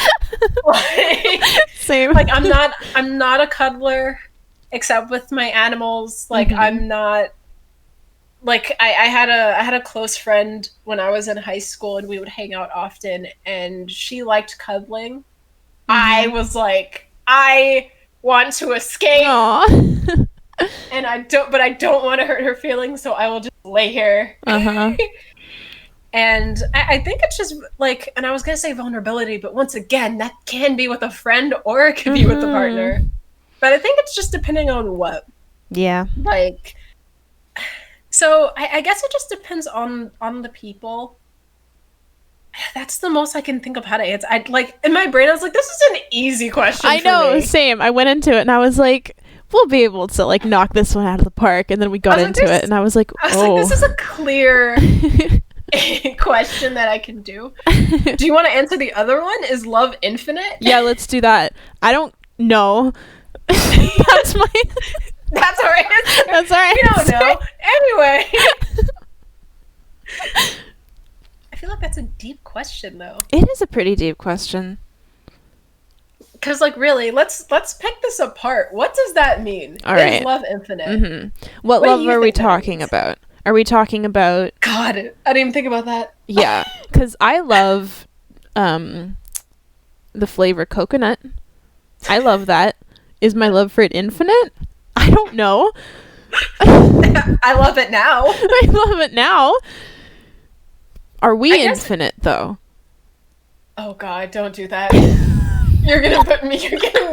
Like, same. Like I'm not a cuddler except with my animals. Like I'm not like I had a close friend when I was in high school, and we would hang out often, and she liked cuddling. I was like, I want to escape. Aw. And I don't want to hurt her feelings, so I will just lay here. And I think it's just like, and I was gonna say vulnerability, but once again, that can be with a friend or it could be with a partner. But I think it's just depending on what. Yeah. Like, so I guess it just depends on the people. That's the most I can think of how to answer. I like in my brain, I was like, this is an easy question. I know, for me. same. I went into it and I was like, we'll be able to like knock this one out of the park, and then we got into it, and I was like, oh, this is a clear question that I can do. Do you want to answer the other one? Is love infinite? Yeah, let's do that. I don't know. That's my. That's our answer. That's our answer. We don't know. Anyway. I feel like that's a deep question, though. It is a pretty deep question. Because, like, really, let's pick this apart. What does that mean? All right. Is love infinite? What love are we talking about? Are we talking about... God, I didn't even think about that. Yeah, because I love the flavor coconut. I love that. Is my love for it infinite? I don't know. I love it now. I love it now. Are we infinite, though? Oh, God, don't do that. You're gonna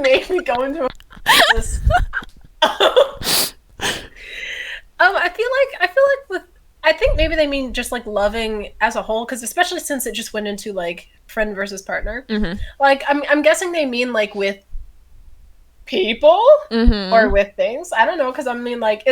make me go into this. I think maybe they mean just like loving as a whole, because especially since it just went into like friend versus partner. Like I'm guessing they mean like with people or with things. I don't know, because I mean, like,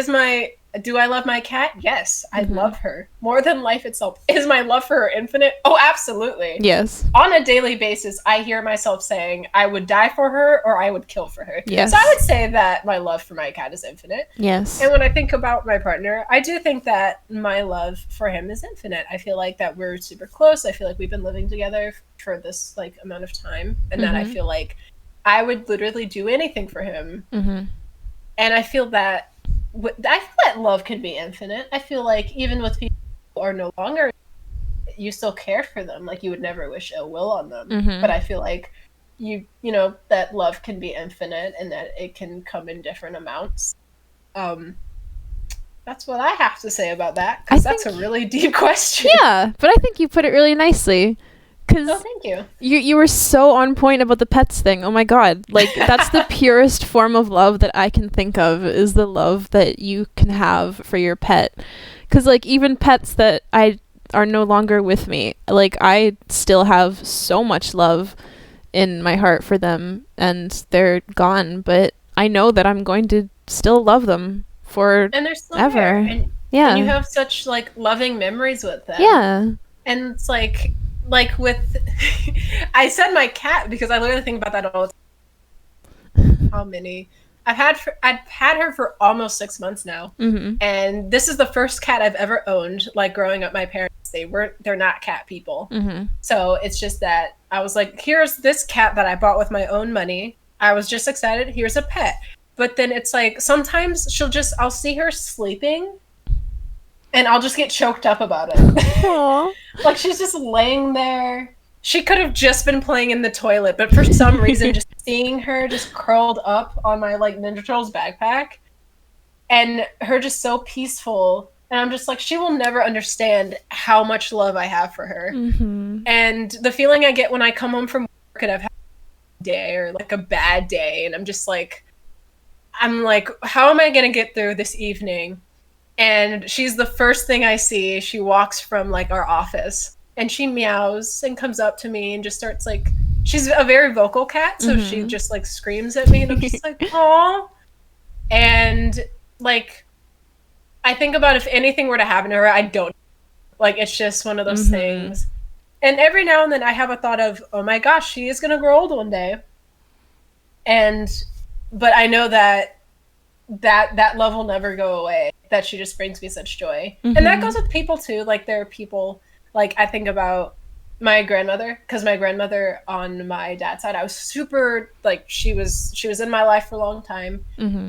do I love my cat? Yes, I love her more than life itself. Is my love for her infinite? Oh, absolutely. Yes. On a daily basis, I hear myself saying I would die for her or I would kill for her. Yes. So I would say that my love for my cat is infinite. Yes. And when I think about my partner, I do think that my love for him is infinite. I feel like that we're super close. I feel like we've been living together for this like amount of time, and that I feel like I would literally do anything for him. And I feel that love can be infinite. I feel like even with people who are no longer, you still care for them. Like, you would never wish ill will on them. But I feel like you know that love can be infinite and that it can come in different amounts. That's what I have to say about that, because that's a really deep question. Yeah, but I think you put it really nicely. Oh, thank you. You were so on point about the pets thing. Oh my god. Like, that's the purest form of love that I can think of, is the love that you can have for your pet. Because, like, even pets that are no longer with me, like, I still have so much love in my heart for them, and they're gone, but I know that I'm going to still love them for and they're still ever. There. And you have such, like, loving memories with them. Yeah. And it's like with I said my cat because I literally think about that all the time. How many I've had her for almost 6 months now, and this is the first cat I've ever owned. Like, growing up, my parents, they're not cat people, so it's just that I was like, here's this cat that I bought with my own money. I was just excited, here's a pet. But then it's like, sometimes I'll see her sleeping and I'll just get choked up about it. Aww. Like, she's just laying there. She could have just been playing in the toilet, but for some reason, just seeing her just curled up on my, like, Ninja Turtles backpack, and her just so peaceful, and I'm just like, she will never understand how much love I have for her. And the feeling I get when I come home from work and I've had a day or, like, a bad day, and I'm like, how am I going to get through this evening? And she's the first thing I see. She walks from, like, our office, and she meows and comes up to me and just starts, like, she's a very vocal cat, so she just, like, screams at me, and I'm just like, aw. And, like, I think about if anything were to happen to her, I don't. Like, it's just one of those things. And every now and then I have a thought of, oh my gosh, she is going to grow old one day. But I know that love will never go away, that she just brings me such joy. And that goes with people too. Like, there are people, like, I think about my grandmother, because my grandmother on my dad's side, I was super, like, she was in my life for a long time.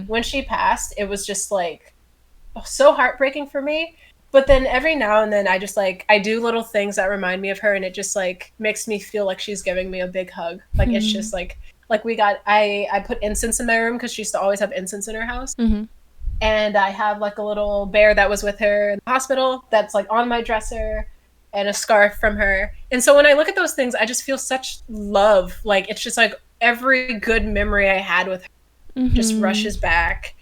When she passed, it was just like so heartbreaking for me. But then every now and then I just like I do little things that remind me of her, and it just like makes me feel like she's giving me a big hug. Like it's just like we got I put incense in my room because she used to always have incense in her house. And I have like a little bear that was with her in the hospital that's like on my dresser, and a scarf from her. And so when I look at those things, I just feel such love. Like it's just like every good memory I had with her just rushes back.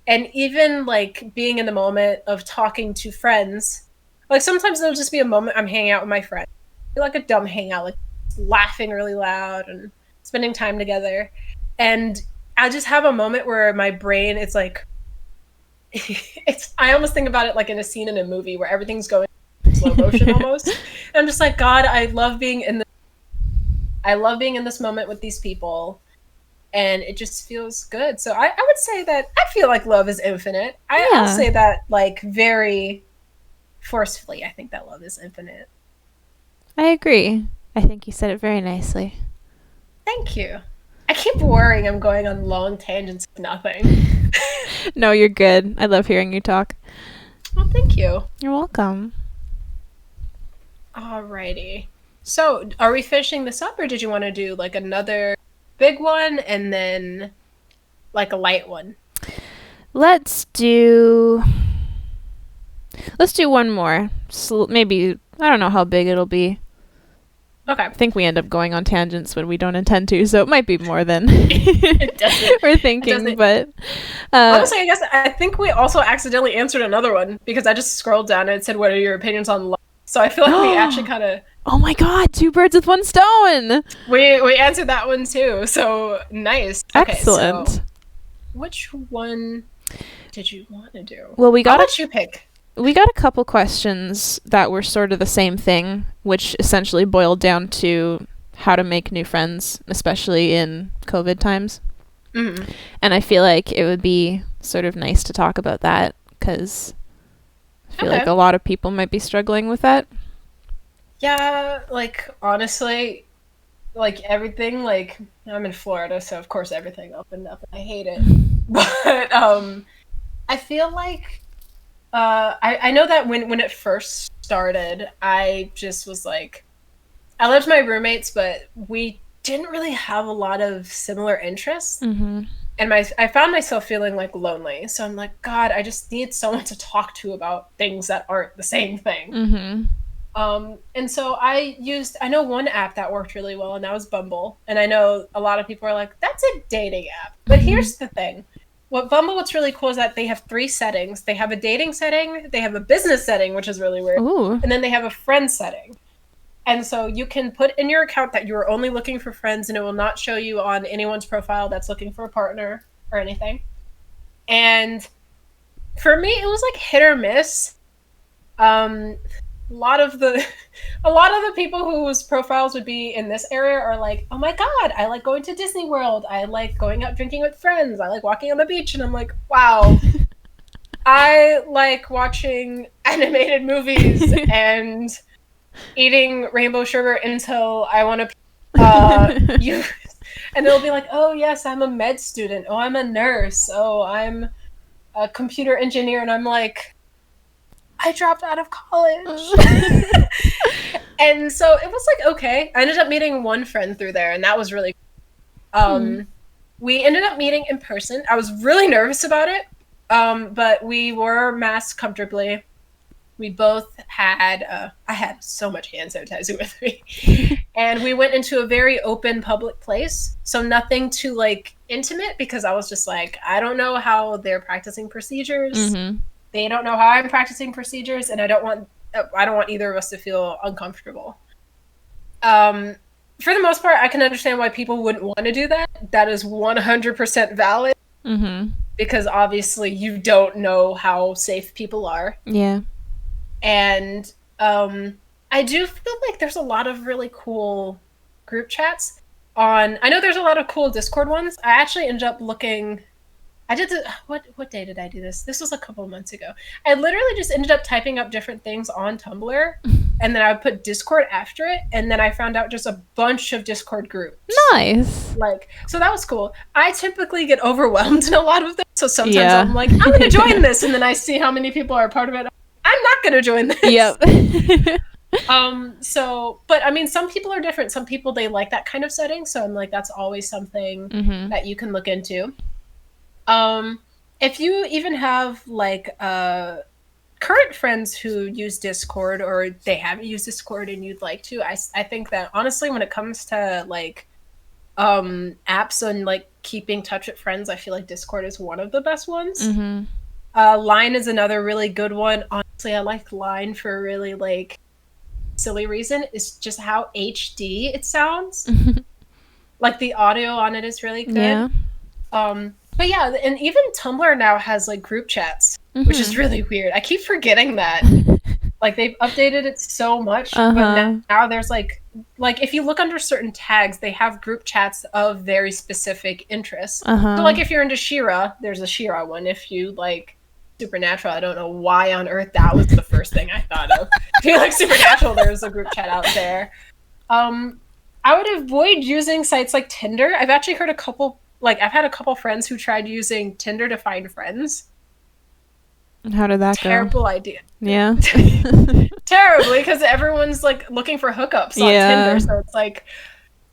And even like being in the moment of talking to friends, like sometimes there'll just be a moment I'm hanging out with my friend, like a dumb hangout, like laughing really loud and spending time together. And I just have a moment where my brain, it's like, I almost think about it like in a scene in a movie where everything's going slow motion almost. And I'm just like, God, I love being in this moment with these people. And it just feels good. So I would say that I feel like love is infinite. I'll say that like very forcefully. I think that love is infinite. I agree. I think you said it very nicely. Thank you. I keep worrying I'm going on long tangents of nothing. No, you're good. I love hearing you talk. Well, thank you. You're welcome. Alrighty. So are we finishing this up, or did you want to do like another big one and then like a light one? Let's do one more. So maybe, I don't know how big it'll be. Okay. I think we end up going on tangents when we don't intend to, so it might be more than It doesn't. we're thinking. But honestly, I think we also accidentally answered another one because I just scrolled down and it said, "What are your opinions on love?" So I feel like we actually kind of. Oh my God! 2 birds with 1 stone. We answered that one too. So nice. Excellent. Okay, so which one did you want to do? Well, I'll let you pick. We got a couple questions that were sort of the same thing, which essentially boiled down to how to make new friends, especially in COVID times. Mm-hmm. And I feel like it would be sort of nice to talk about that because I feel like a lot of people might be struggling with that. Yeah, like honestly, like everything, like I'm in Florida, so of course everything opened up and I hate it. But I feel like I know that when it first started, I just was like, I loved my roommates, but we didn't really have a lot of similar interests. Mm-hmm. And I found myself feeling like lonely. So I'm like, God, I just need someone to talk to about things that aren't the same thing. Mm-hmm. And so I know one app that worked really well, and that was Bumble. And I know a lot of people are like, that's a dating app. But here's the thing. What's really cool is that they have 3 settings. They have a dating setting, they have a business setting, which is really weird, and then they have a friend setting. And so you can put in your account that you're only looking for friends, and it will not show you on anyone's profile that's looking for a partner or anything. And for me, it was like hit or miss. A lot of the people whose profiles would be in this area are like, oh my God, I like going to Disney World. I like going out drinking with friends. I like walking on the beach. And I'm like, wow, I like watching animated movies and eating rainbow sherbet until I want to and they'll be like, oh yes, I'm a med student. Oh, I'm a nurse. Oh, I'm a computer engineer. And I'm like, I dropped out of college. And so it was like, okay. I ended up meeting one friend through there, and that was really we ended up meeting in person. I was really nervous about it, but we wore masks comfortably. We both had I had so much hand sanitizer with me. And we went into a very open public place, so nothing too like intimate, because I was just like, I don't know how they're practicing procedures. They don't know how I'm practicing procedures, and I don't want either of us to feel uncomfortable. For the most part, I can understand why people wouldn't want to do that. That is 100% valid. Because obviously you don't know how safe people are. Yeah. And I do feel like there's a lot of really cool group chats on. I know there's a lot of cool Discord ones. I actually ended up looking. I did what day did I do this? This was a couple of months ago. I literally just ended up typing up different things on Tumblr, and then I would put Discord after it, and then I found out just a bunch of Discord groups. Nice. So that was cool. I typically get overwhelmed in a lot of them, so sometimes I'm like, I'm gonna join this, and then I see how many people are a part of it. I'm not gonna join this. Yep. So, but I mean, some people are different. Some people, they like that kind of setting. So I'm like, that's always something that you can look into. If you even have like current friends who use Discord, or they haven't used Discord and you'd like to, I think that honestly, when it comes to like apps and like keeping touch with friends, I feel like Discord is one of the best ones. Line is another really good one. Honestly, I like Line for a really like silly reason. It's just how HD it sounds. Like the audio on it is really good. Yeah. But yeah, and even Tumblr now has like group chats, which is really weird. I keep forgetting that. Like they've updated it so much, but now there's like if you look under certain tags, they have group chats of very specific interests. So like if you're into She-Ra, there's a She-Ra one. If you like Supernatural, I don't know why on earth that was the first thing I thought of. If you like Supernatural, there's a group chat out there. I would avoid using sites like Tinder. I've actually heard I've had a couple friends who tried using Tinder to find friends. How did that go? Terrible idea. Yeah. Terribly, because everyone's like looking for hookups on Tinder. So it's like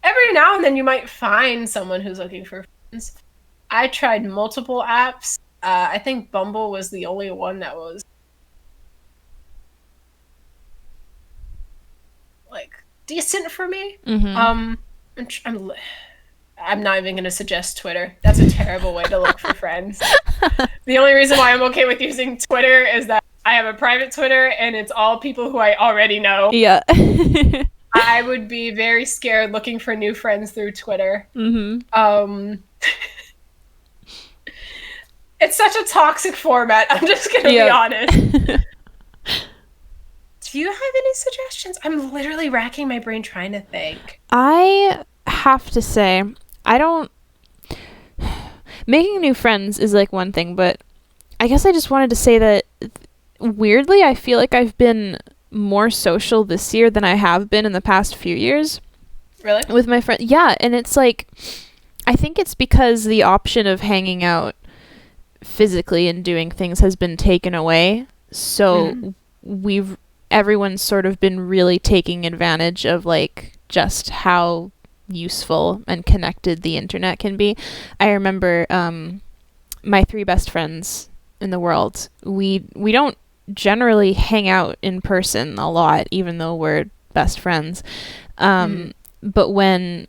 every now and then you might find someone who's looking for friends. I tried multiple apps. I think Bumble was the only one that was like decent for me. I'm not even going to suggest Twitter. That's a terrible way to look for friends. The only reason why I'm okay with using Twitter is that I have a private Twitter and it's all people who I already know. Yeah. I would be very scared looking for new friends through Twitter. It's such a toxic format. I'm just going to be honest. Do you have any suggestions? I'm literally racking my brain trying to think. I have to say, making new friends is like one thing, but I guess I just wanted to say that weirdly, I feel like I've been more social this year than I have been in the past few years. Really? With my friends. Yeah, and it's like, I think it's because the option of hanging out physically and doing things has been taken away. So everyone's sort of been really taking advantage of like just how useful and connected the internet can be. I remember my 3 best friends in the world, we don't generally hang out in person a lot, even though we're best friends. But when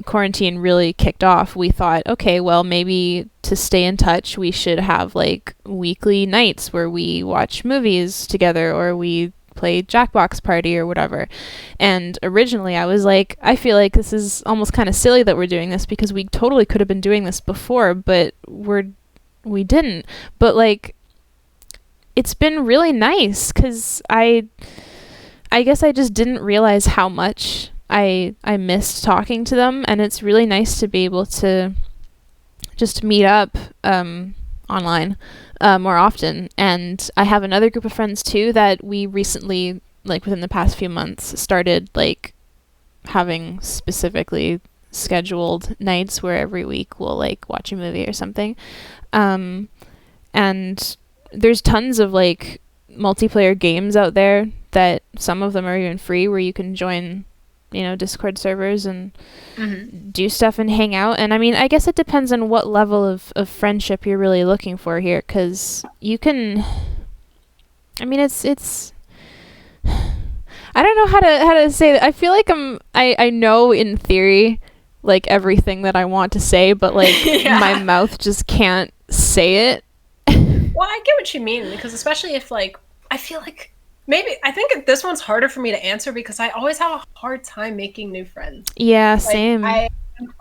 quarantine really kicked off, we thought, okay, well, maybe to stay in touch, we should have like weekly nights where we watch movies together or we play Jackbox Party or whatever. And originally I was like, I feel like this is almost kind of silly that we're doing this because we totally could have been doing this before, but we didn't. But like, it's been really nice because I guess I just didn't realize how much I missed talking to them, and it's really nice to be able to just meet up online more often. And I have another group of friends too that we recently, like within the past few months, started like having specifically scheduled nights where every week we'll like watch a movie or something. And there's tons of like multiplayer games out there that some of them are even free where you can join, Discord servers and do stuff and hang out. And I mean, I guess it depends on what level of friendship you're really looking for here, because you can, I mean, it's I don't know how to say that. I feel like I know in theory like everything that I want to say, but like my mouth just can't say it. Well, I get what you mean, because especially if like, I feel like I think this one's harder for me to answer because I always have a hard time making new friends. Yeah, like, same. I'm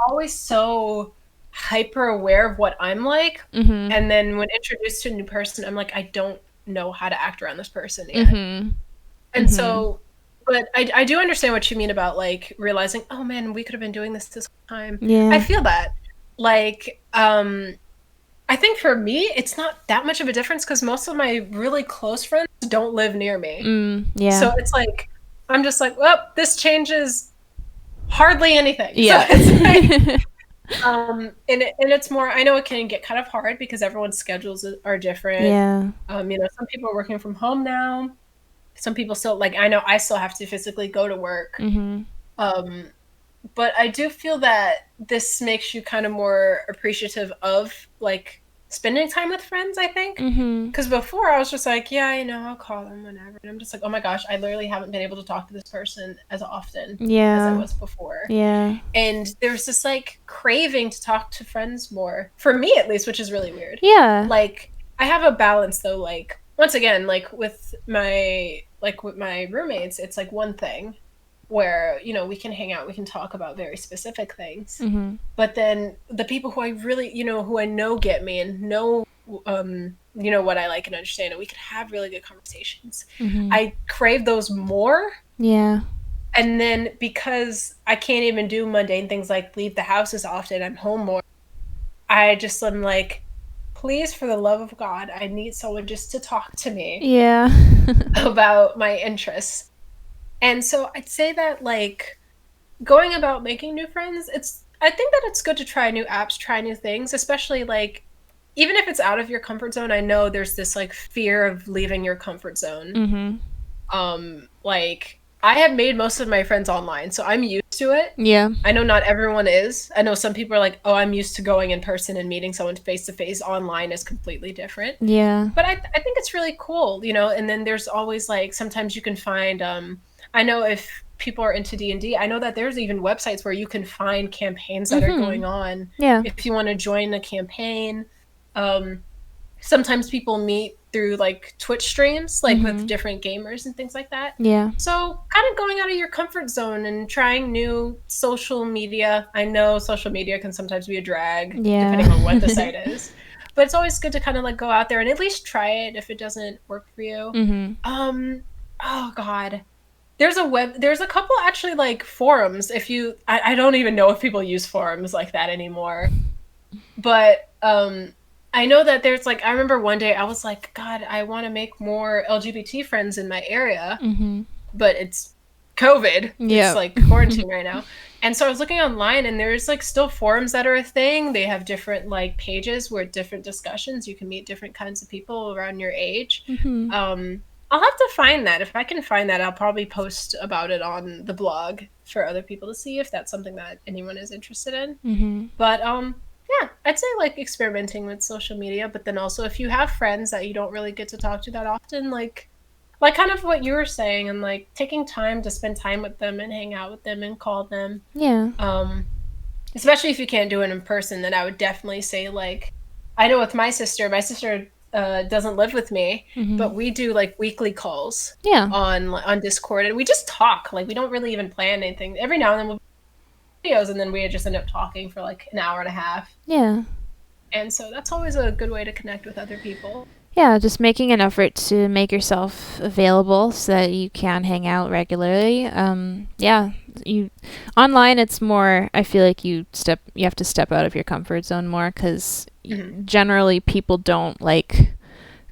always so hyper aware of what I'm like. And then when introduced to a new person, I'm like, I don't know how to act around this person yet. And so, but I do understand what you mean about like realizing, oh man, we could have been doing this whole time. Yeah. I feel that. Like, I think for me, it's not that much of a difference because most of my really close friends don't live near me. Yeah. So it's like, I'm just like, well, this changes hardly anything. Yeah. So it's like, And it's more, I know it can get kind of hard because everyone's schedules are different. Yeah. Some people are working from home now. Some people still, like, I know I still have to physically go to work. Mm-hmm. But I do feel that this makes you kind of more appreciative of, like, spending time with friends, I think. Because before I was just like, yeah, I'll call them whenever. And I'm just like, oh my gosh, I literally haven't been able to talk to this person as often as I was before. Yeah. And there's this, like, craving to talk to friends more. For me, at least, which is really weird. Yeah. Like, I have a balance, though. Like, once again, like, with my roommates, it's, like, one thing where, we can hang out, we can talk about very specific things. But then the people who I really, who I know get me and know, what I like and understand, and we can have really good conversations. I crave those more. Yeah. And then because I can't even do mundane things like leave the house as often, I'm home more, I just am like, please, for the love of God, I need someone just to talk to me. Yeah. about my interests. And so I'd say that, like, going about making new friends, I think that it's good to try new apps, try new things, especially, like, even if it's out of your comfort zone. I know there's this, like, fear of leaving your comfort zone. Like, I have made most of my friends online, so I'm used to it. Yeah. I know not everyone is. I know some people are like, oh, I'm used to going in person and meeting someone face to face. Online is completely different. Yeah. But I think it's really cool, and then there's always, like, sometimes you can find, I know if people are into D&D, I know that there's even websites where you can find campaigns that are going on. Yeah. If you want to join a campaign. Sometimes people meet through, like, Twitch streams, like, with different gamers and things like that. Yeah. So kind of going out of your comfort zone and trying new social media. I know social media can sometimes be a drag, depending on what the site is. But it's always good to kind of, like, go out there and at least try it if it doesn't work for you. Oh, God. There's a couple, actually, like, forums. I don't even know if people use forums like that anymore. But I know that there's, like, I remember one day I was like, God, I want to make more LGBT friends in my area. But it's COVID. It's, like, quarantine right now. And so I was looking online, and there's, like, still forums that are a thing. They have different, like, pages where different discussions. You can meet different kinds of people around your age. I'll have to find that. If I can find that, I'll probably post about it on the blog for other people to see if that's something that anyone is interested in. But yeah, I'd say, like, experimenting with social media, but then also if you have friends that you don't really get to talk to that often, like kind of what you were saying, and, like, taking time to spend time with them and hang out with them and call them. Yeah. Especially if you can't do it in person, then I would definitely say, like, I know with my sister doesn't live with me, but we do, like, weekly calls on Discord, and we just talk. Like, we don't really even plan anything. Every now and then we'll do videos, and then we just end up talking for, like, an hour and a half. Yeah. And so that's always a good way to connect with other people. Yeah, just making an effort to make yourself available so that you can hang out regularly. Online, it's more, I feel like you have to step out of your comfort zone more, because generally people don't, like,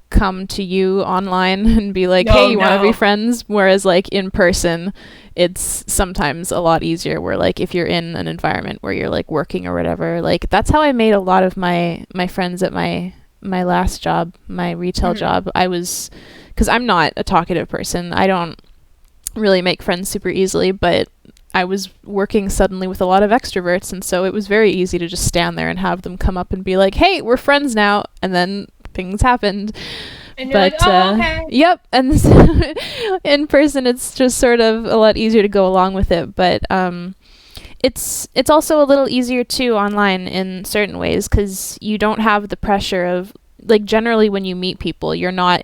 come to you online and be like, hey, you want to be friends? Whereas, like, in person, it's sometimes a lot easier, where, like, if you're in an environment where you're, like, working or whatever, like, that's how I made a lot of my friends at my last job, my retail job. Because I'm not a talkative person. I don't really make friends super easily, but I was working suddenly with a lot of extroverts, and so it was very easy to just stand there and have them come up and be like, hey, we're friends now, and then things happened. And you're like, oh, okay. Yep. And in person, it's just sort of a lot easier to go along with it, but it's also a little easier too online in certain ways, because you don't have the pressure of, like, generally when you meet people, you're not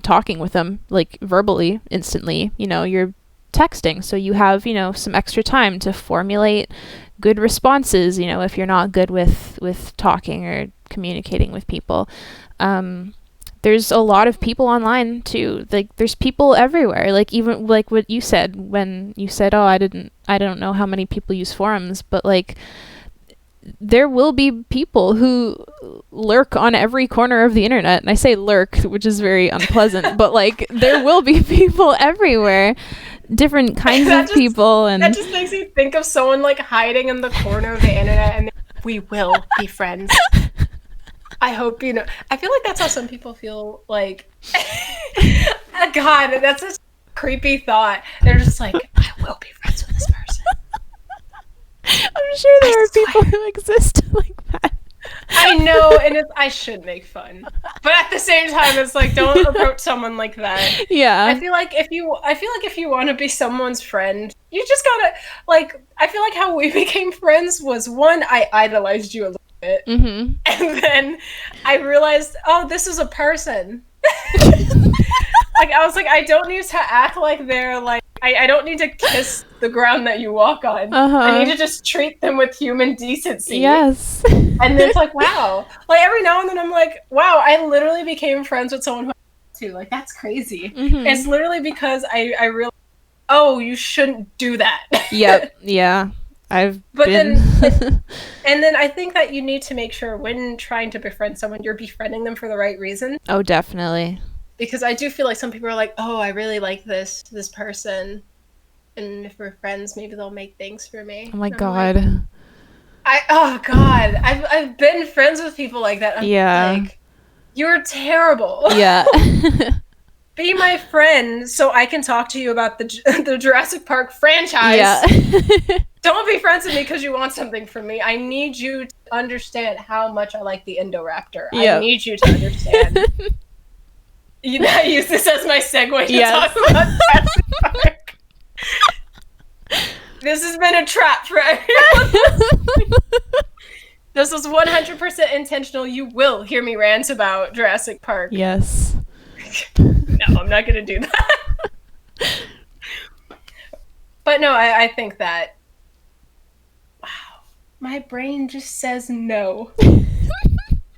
talking with them, like, verbally instantly, you're texting, so you have, some extra time to formulate good responses, if you're not good with talking or communicating with people. There's a lot of people online too. Like, there's people everywhere. Like, even like what you said when you said, oh, I don't know how many people use forums, but, like, there will be people who lurk on every corner of the internet. And I say lurk, which is very unpleasant, but, like, there will be people everywhere, different kinds of people. And that just makes me think of someone, like, hiding in the corner of the internet and we will be friends. I hope you know. I feel like that's how some people feel. Like, God, that's a creepy thought. They're just like, I will be friends with this person. I'm sure there are people who exist like that. I know, and I should make fun, but at the same time, it's like, don't approach someone like that. Yeah. I feel like if you want to be someone's friend, you just gotta, like, I feel like how we became friends was, one, I idolized you a little bit, Mm-hmm. and then I realized, oh, this is a person. Like, I was like, I don't need to act like they're like, I don't need to kiss the ground that you walk on. I need to just treat them with human decency. Yes. And then it's like, wow. Like, every now and then I'm like, wow, I literally became friends with someone who I too. Like, that's crazy. Mm-hmm. It's literally because I realized, oh, you shouldn't do that. Yep. Yeah. And then I think that you need to make sure when trying to befriend someone, you're befriending them for the right reason. Oh, definitely. Because I do feel like some people are like, oh, I really like this person, and if we're friends, maybe they'll make things for me. Oh my God. Like, I've been friends with people like that. I'm like, you're terrible. Yeah. Be my friend so I can talk to you about the Jurassic Park franchise. Yeah. Don't be friends with me because you want something from me. I need you to understand how much I like the Indoraptor. Yep. I need you to understand. I use this as my segue to talk about Jurassic Park. This has been a trap for everyone. This was 100% intentional. You will hear me rant about Jurassic Park. Yes. No, I'm not going to do that. But no, I think that, wow, my brain just says no.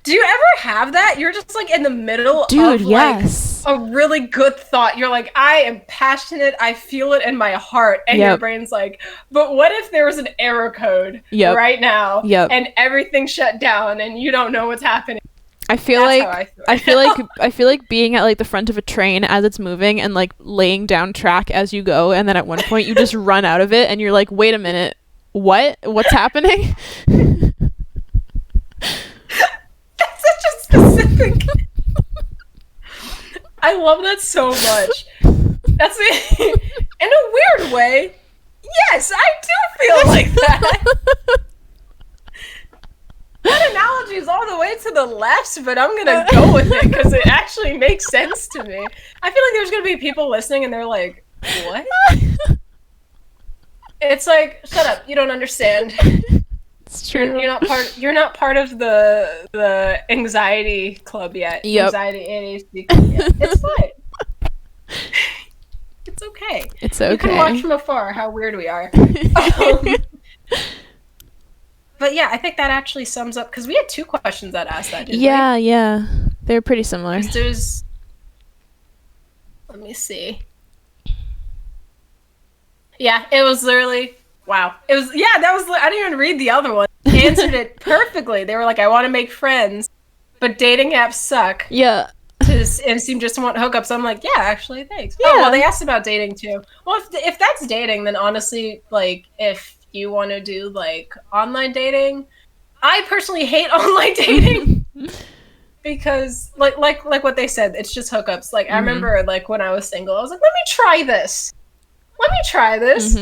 Do you ever have that? You're just like in the middle of like a really good thought. You're like, I am passionate. I feel it in my heart. And your brain's like, but what if there was an error code right now and everything shut down and you don't know what's happening? I feel like being at like the front of a train as it's moving and like laying down track as you go, and then at one point you just run out of it and you're like, wait a minute, what's happening? That's such a specific. I love that so much. That's it. In a weird way. Yes, I do feel like that. That analogy is all the way to the left, but I'm gonna go with it because it actually makes sense to me. I feel like there's gonna be people listening and they're like, what? It's like, shut up, you don't understand. It's true. You're not part of the anxiety club yet. Anxiety ADHD club yet. It's fine. It's okay. It's okay. You can watch from afar how weird we are. But yeah, I think that actually sums up, because we had 2 questions that asked that, didn't we? Yeah. They're pretty similar. Let me see. Yeah, it was literally, wow. I didn't even read the other one. They answered it perfectly. They were like, I want to make friends, but dating apps suck. Yeah. And seem just to want hookups. I'm like, yeah, actually, thanks. Yeah. Oh, well, they asked about dating too. Well, if that's dating, then honestly, like, if you want to do like online dating, I personally hate online dating because like what they said, it's just hookups. Like, I remember like when I was single, I was like, let me try this.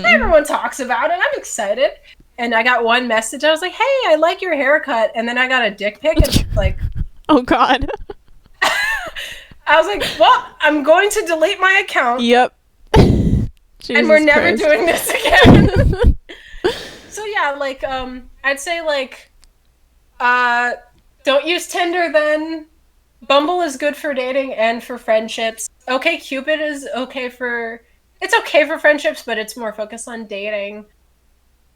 Everyone talks about it. I'm excited. And I got one message. I was like, hey, I like your haircut. And then I got a dick pic. And it's like, oh God. I was like, well, I'm going to delete my account. Yep. And we're never doing this again. So yeah, like, I'd say like, don't use Tinder then. Bumble is good for dating and for friendships. OkCupid is okay for friendships, but it's more focused on dating.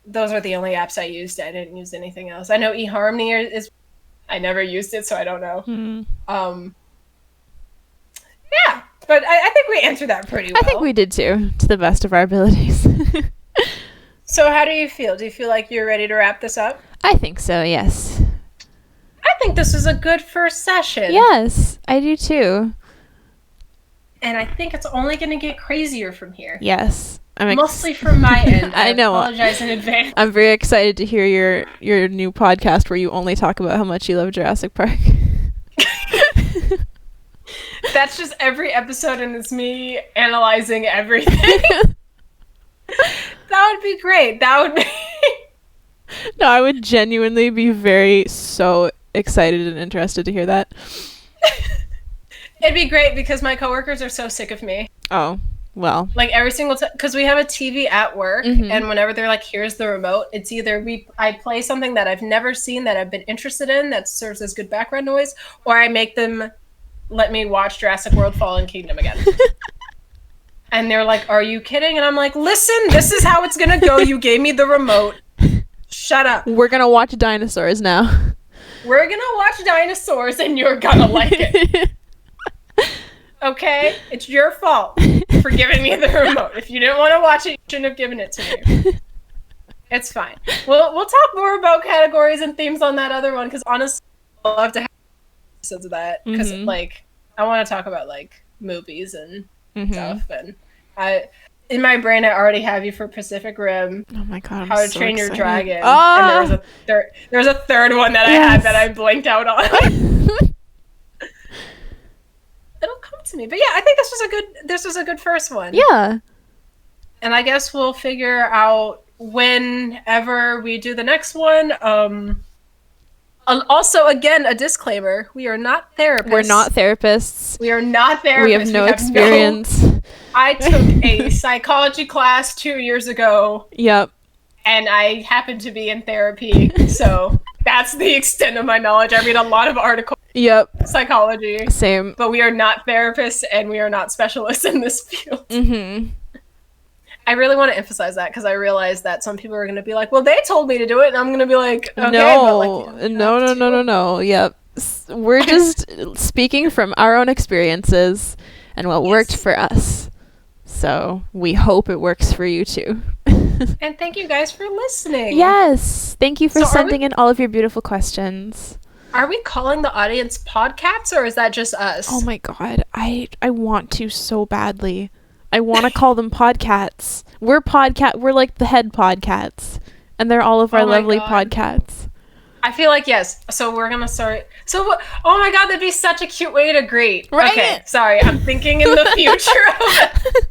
Those are the only apps I used. I didn't use anything else. I know eHarmony is, I never used it, so I don't know. Mm-hmm. Yeah, but I think we answered that pretty well. I think we did too, to the best of our abilities. So how do you feel? Do you feel like you're ready to wrap this up? I think so, yes. I think this was a good first session. Yes, I do too. and I think it's only going to get crazier from here. Yes. Mostly from my end. I know. Apologize in advance. I'm very excited to hear your new podcast where you only talk about how much you love Jurassic Park. That's just every episode, and it's me analyzing everything. That would be great. That would be... No, I would genuinely be so excited and interested to hear that. It'd be great because my coworkers are so sick of me. Oh, well. Like every single time, because we have a TV at work, and whenever they're like, here's the remote, it's either I play something that I've never seen that I've been interested in that serves as good background noise, or I make them let me watch Jurassic World Fallen Kingdom again. And they're like, are you kidding? And I'm like, listen, this is how it's gonna go. You gave me the remote. Shut up. We're gonna watch dinosaurs now. We're gonna watch dinosaurs and you're gonna like it. Okay? It's your fault for giving me the remote. If you didn't want to watch it, you shouldn't have given it to me. It's fine. We'll talk more about categories and themes on that other one, because honestly, I'd love to have episodes of that. Because, like, I want to talk about, like, movies and stuff. And in my brain, I already have you for Pacific Rim. Oh my god! How to Train Your Dragon. Oh! And there was a third one that I had that I blinked out on. It'll come to me, but yeah, I think this was a good first one. Yeah. And I guess we'll figure out whenever we do the next one. Also, again, a disclaimer: we are not therapists. We're not therapists. We are not therapists. We have no experience. I took a psychology class 2 years ago. Yep. And I happen to be in therapy, so that's the extent of my knowledge. I read a lot of articles. Yep. Psychology. Same. But we are not therapists, and we are not specialists in this field. I really want to emphasize that, because I realize that some people are going to be like, well, they told me to do it, and I'm going to be like, okay, no, but like, no. Yep. We're just speaking from our own experiences and what worked for us. So we hope it works for you too. And thank you guys for listening. Yes. Thank you for sending in all of your beautiful questions. Are we calling the audience podcats, or is that just us? Oh my god. I want to so badly. I want to call them podcats. We're like the head podcats. And they're all of our lovely podcats. I feel like, yes. So we're going to start. So, oh my god, that'd be such a cute way to greet. Right? Okay, sorry. I'm thinking in the future of it.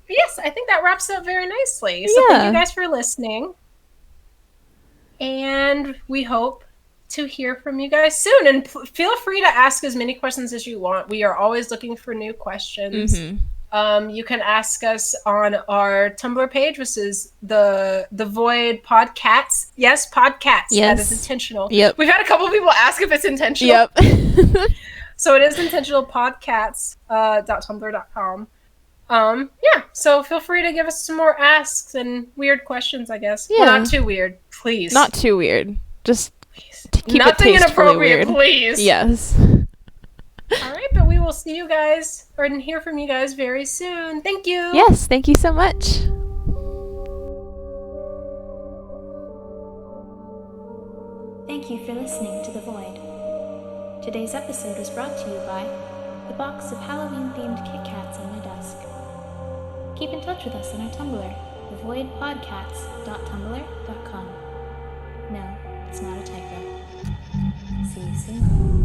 Yes, I think that wraps up very nicely. So thank you guys for listening. And we hope to hear from you guys soon. And feel free to ask as many questions as you want. We are always looking for new questions. You can ask us on our Tumblr page, which is the Void Podcats. Yes, Podcats. Yes. That is intentional. Yep. We've had a couple people ask if it's intentional. Yep. So it is intentional, podcats.tumblr.com. Yeah, so feel free to give us some more asks and weird questions, I guess. Yeah. Well, not too weird, please. Not too weird. Just keep nothing it inappropriate, weird. Please. Yes. All right, but we will see you guys or hear from you guys very soon. Thank you. Yes, thank you so much. Thank you for listening to The Void. Today's episode was brought to you by the box of Halloween-themed Kit Kats on my desk. Keep in touch with us on our Tumblr, thevoidpodcats.tumblr.com. No, it's not a typo. See you soon.